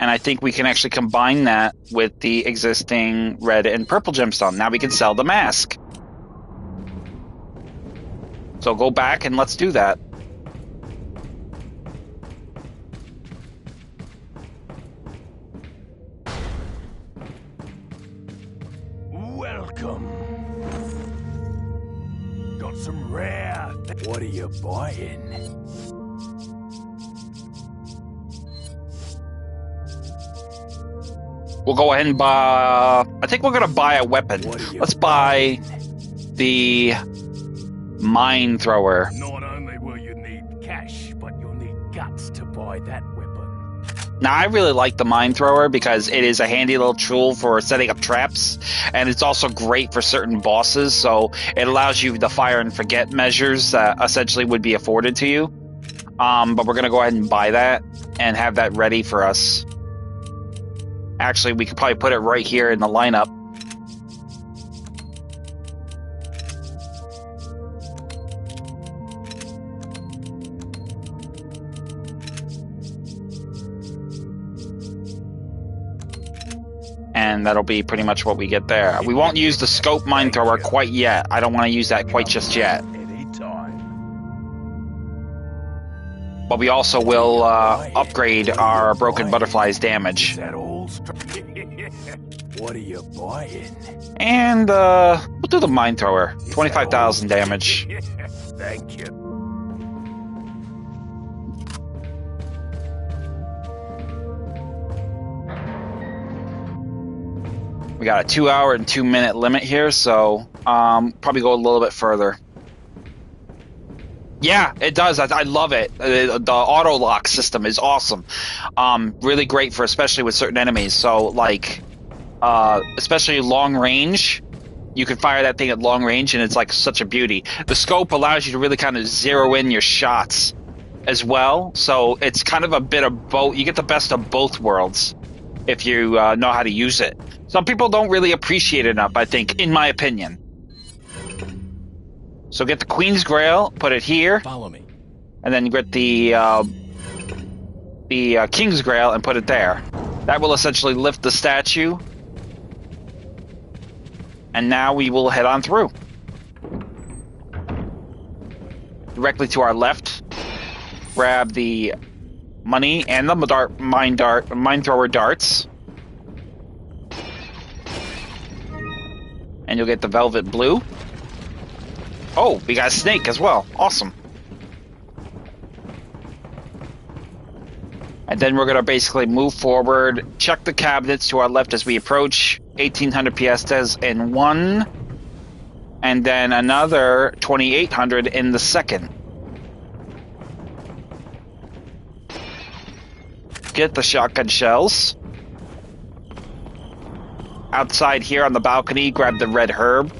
And I think we can actually combine that with the existing red and purple gemstone. Now we can sell the mask. So go back and let's do that. Welcome. Got some rare. What are you buying? We'll go ahead and buy... I think we're going to buy a weapon. Let's buy the mine thrower. Not only will you need cash, but you'll need guts to buy that weapon. Now, I really like the mine thrower because it is a handy little tool for setting up traps, and it's also great for certain bosses, so it allows you the fire and forget measures that essentially would be afforded to you. But we're going to go ahead and buy that and have that ready for us. Actually, we could probably put it right here in the lineup. And that'll be pretty much what we get there. We won't use the scope mine thrower quite yet. I don't want to use that quite just yet. But we also will upgrade our broken butterfly's damage. What are you buying? And we'll do the mine thrower. 25,000 damage. Thank you. We got a 2 hour and 2 minute limit here, so probably go a little bit further. Yeah, it does. I love it. The auto lock system is awesome. Really great for especially with certain enemies. So like, especially long range, you can fire that thing at long range, and it's like such a beauty. The scope allows you to really kind of zero in your shots as well. So it's kind of a bit of both. You get the best of both worlds if you know how to use it. Some people don't really appreciate it enough, I think, in my opinion. So get the Queen's Grail, put it here. Follow me. And then get the King's Grail and put it there. That will essentially lift the statue. And now we will head on through. Directly to our left, grab the money and the mine thrower darts. And you'll get the velvet blue. Oh, we got a snake as well. Awesome. And then we're going to basically move forward, check the cabinets to our left as we approach. 1,800 piastres in one. And then another 2,800 in the second. Get the shotgun shells. Outside here on the balcony, grab the red herb.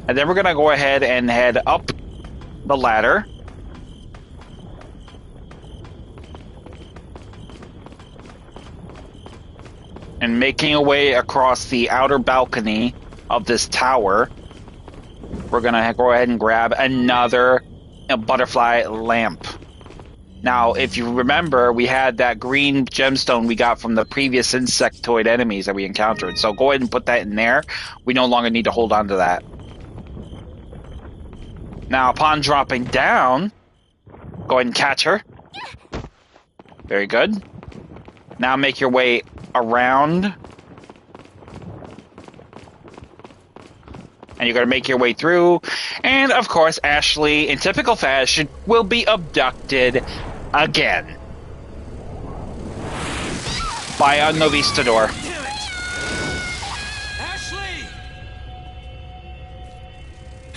And then we're going to go ahead and head up the ladder. and making our way across the outer balcony of this tower, we're going to go ahead and grab another butterfly lamp. Now, if you remember, we had that green gemstone we got from the previous insectoid enemies that we encountered. So go ahead and put that in there. We no longer need to hold on to that. Now, upon dropping down, go ahead and catch her. Very good. Now make your way around. And you're going to make your way through. And, of course, Ashley, in typical fashion, will be abducted again by a Novistador. Ashley!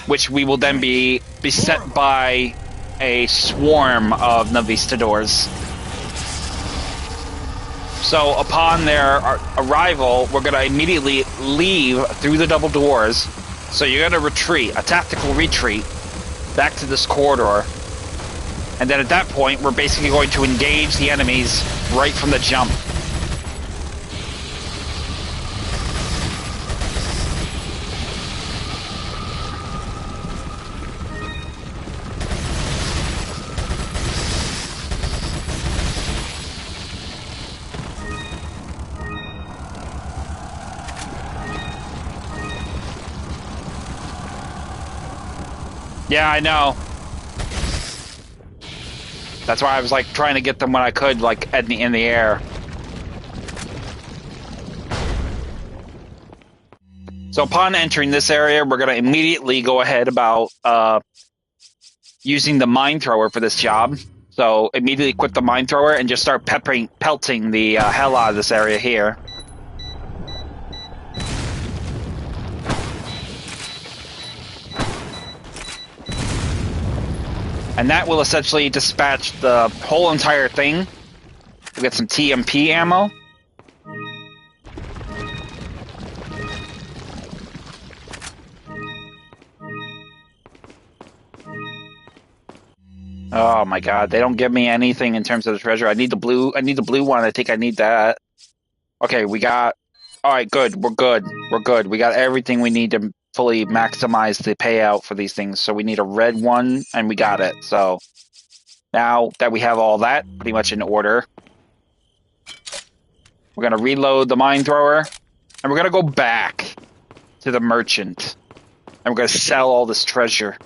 Which we will then be beset by a swarm of Novistadors. So upon their arrival, we're going to immediately leave through the double doors. So you're going to retreat, a tactical retreat, back to this corridor. And then at that point, we're basically going to engage the enemies right from the jump. Yeah, I know. That's why I was like trying to get them when I could, like in the air. So upon entering this area, we're going to immediately go ahead about using the mine thrower for this job. So immediately equip the mine thrower and just start pelting the hell out of this area here. And that will essentially dispatch the whole entire thing. We'll get some TMP ammo. Oh my god, they don't give me anything in terms of the treasure. I need the blue one. I think I need that. Okay, we got... Alright, good. We're good. We're good. We got everything we need to fully maximize the payout for these things. So we need a red one, and we got it. So now that we have all that pretty much in order, we're going to reload the mine thrower, and we're going to go back to the merchant, and we're going to sell all this treasure.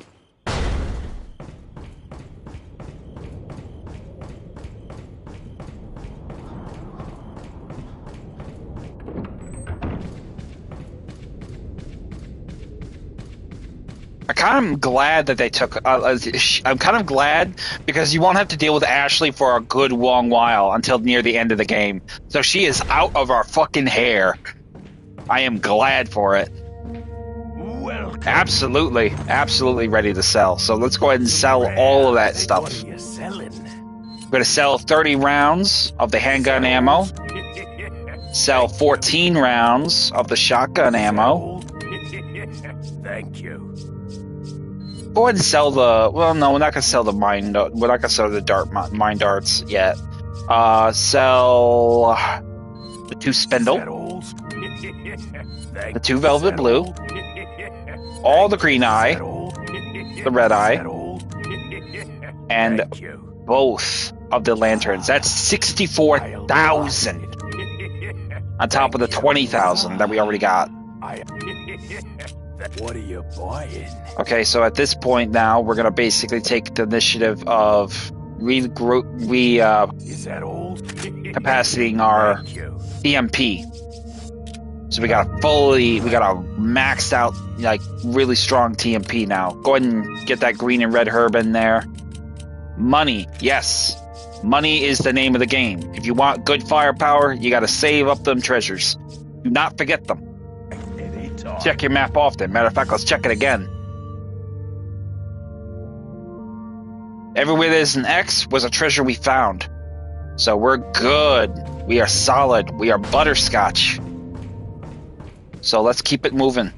I'm glad that they took... I'm kind of glad because you won't have to deal with Ashley for a good long while until near the end of the game. So she is out of our fucking hair. I am glad for it. Welcome. Absolutely. Absolutely ready to sell. So let's go ahead and sell all of that stuff. What are you selling? We're going to sell 30 rounds of the handgun ammo. Sell 14 rounds of the shotgun ammo. Thank you. Go ahead and sell the... Well, no, we're not going to sell the mine... We're not going to sell the mine darts yet. Sell the 2 spindle. The 2 velvet blue. All the green eye. The red eye. And both of the lanterns. That's 64,000. On top of the 20,000 that we already got. What are you buying? Okay, so at this point now, we're going to basically take the initiative of capacitating our EMP. So we got a maxed out, like, really strong TMP now. Go ahead and get that green and red herb in there. Money, yes. Money is the name of the game. If you want good firepower, you got to save up them treasures. Do not forget them. Check your map often. Matter of fact, let's check it again. Everywhere there's an X was a treasure we found. So we're good. We are solid. We are butterscotch. So let's keep it moving.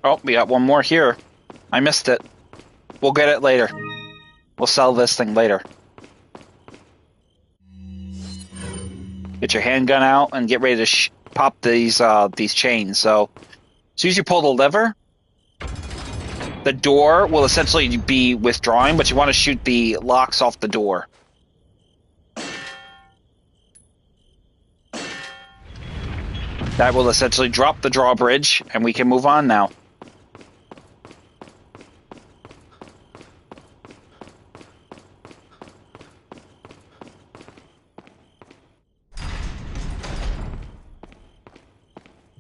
Oh, we got one more here. I missed it. We'll get it later. We'll sell this thing later. Get your handgun out and get ready to pop these chains. So, as soon as you pull the lever, the door will essentially be withdrawing, but you want to shoot the locks off the door. That will essentially drop the drawbridge, and we can move on now.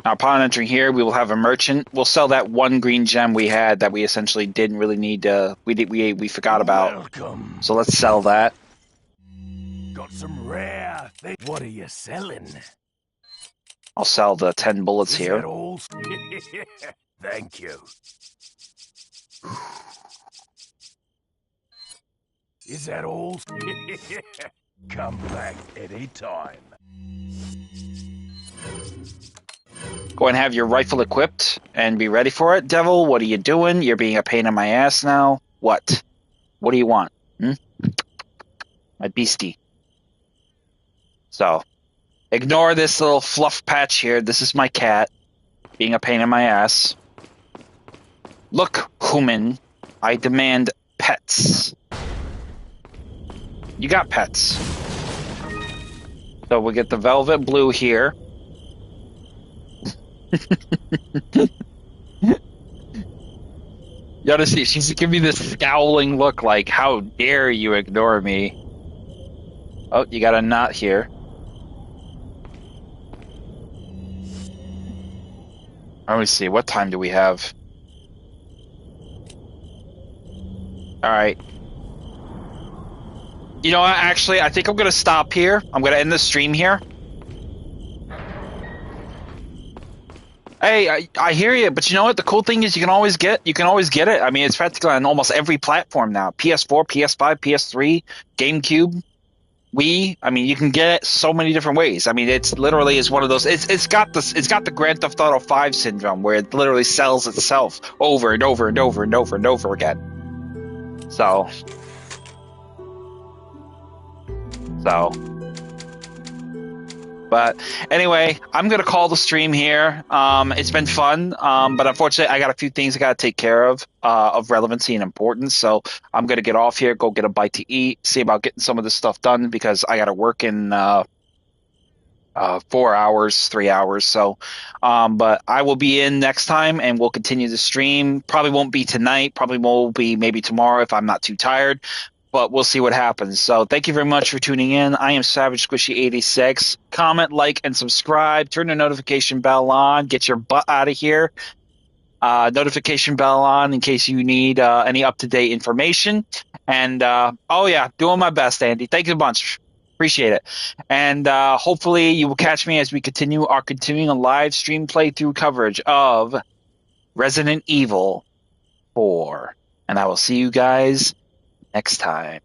Now, upon entering here, we will have a merchant. We'll sell that one green gem we had that we essentially didn't really need to. We forgot about. Welcome. So let's sell that. Got some rare things. What are you selling? I'll sell the 10 bullets Is here. that all? Thank you. Is that all? Come back anytime. Go and have your rifle equipped and be ready for it. Devil, what are you doing? You're being a pain in my ass now. What? What do you want? My beastie. So, ignore this little fluff patch here. This is my cat being a pain in my ass. Look, human, I demand pets. You got pets. So we'll get the velvet blue here. You ought to see, she's giving me this scowling look like, how dare you ignore me? Oh, you got a knot here. Let me see, what time do we have? Alright. You know what, actually, I think I'm going to stop here. I'm going to end the stream here. Hey, I hear you, but you know what? The cool thing is you can always get it. I mean, it's practically on almost every platform now. PS4, PS5, PS3, GameCube, Wii. I mean, you can get it so many different ways. I mean, it's literally is one of those. It's got the Grand Theft Auto 5 syndrome where it literally sells itself over and over and over and over and over again. So. But anyway, I'm going to call the stream here. It's been fun, but unfortunately, I got a few things I got to take care of relevancy and importance. So I'm going to get off here, go get a bite to eat, see about getting some of this stuff done because I got to work in 4 hours, 3 hours. So, but I will be in next time and we'll continue the stream. Probably won't be tonight. Probably will be maybe tomorrow if I'm not too tired. But we'll see what happens. So thank you very much for tuning in. I am Savage Squishy 86. Comment, like, and subscribe. Turn the notification bell on. Get your butt out of here. Notification bell on in case you need any up-to-date information. And, oh yeah, doing my best, Andy. Thank you a bunch. Appreciate it. And hopefully you will catch me as we continue our continuing a live stream playthrough coverage of Resident Evil 4. And I will see you guys next time.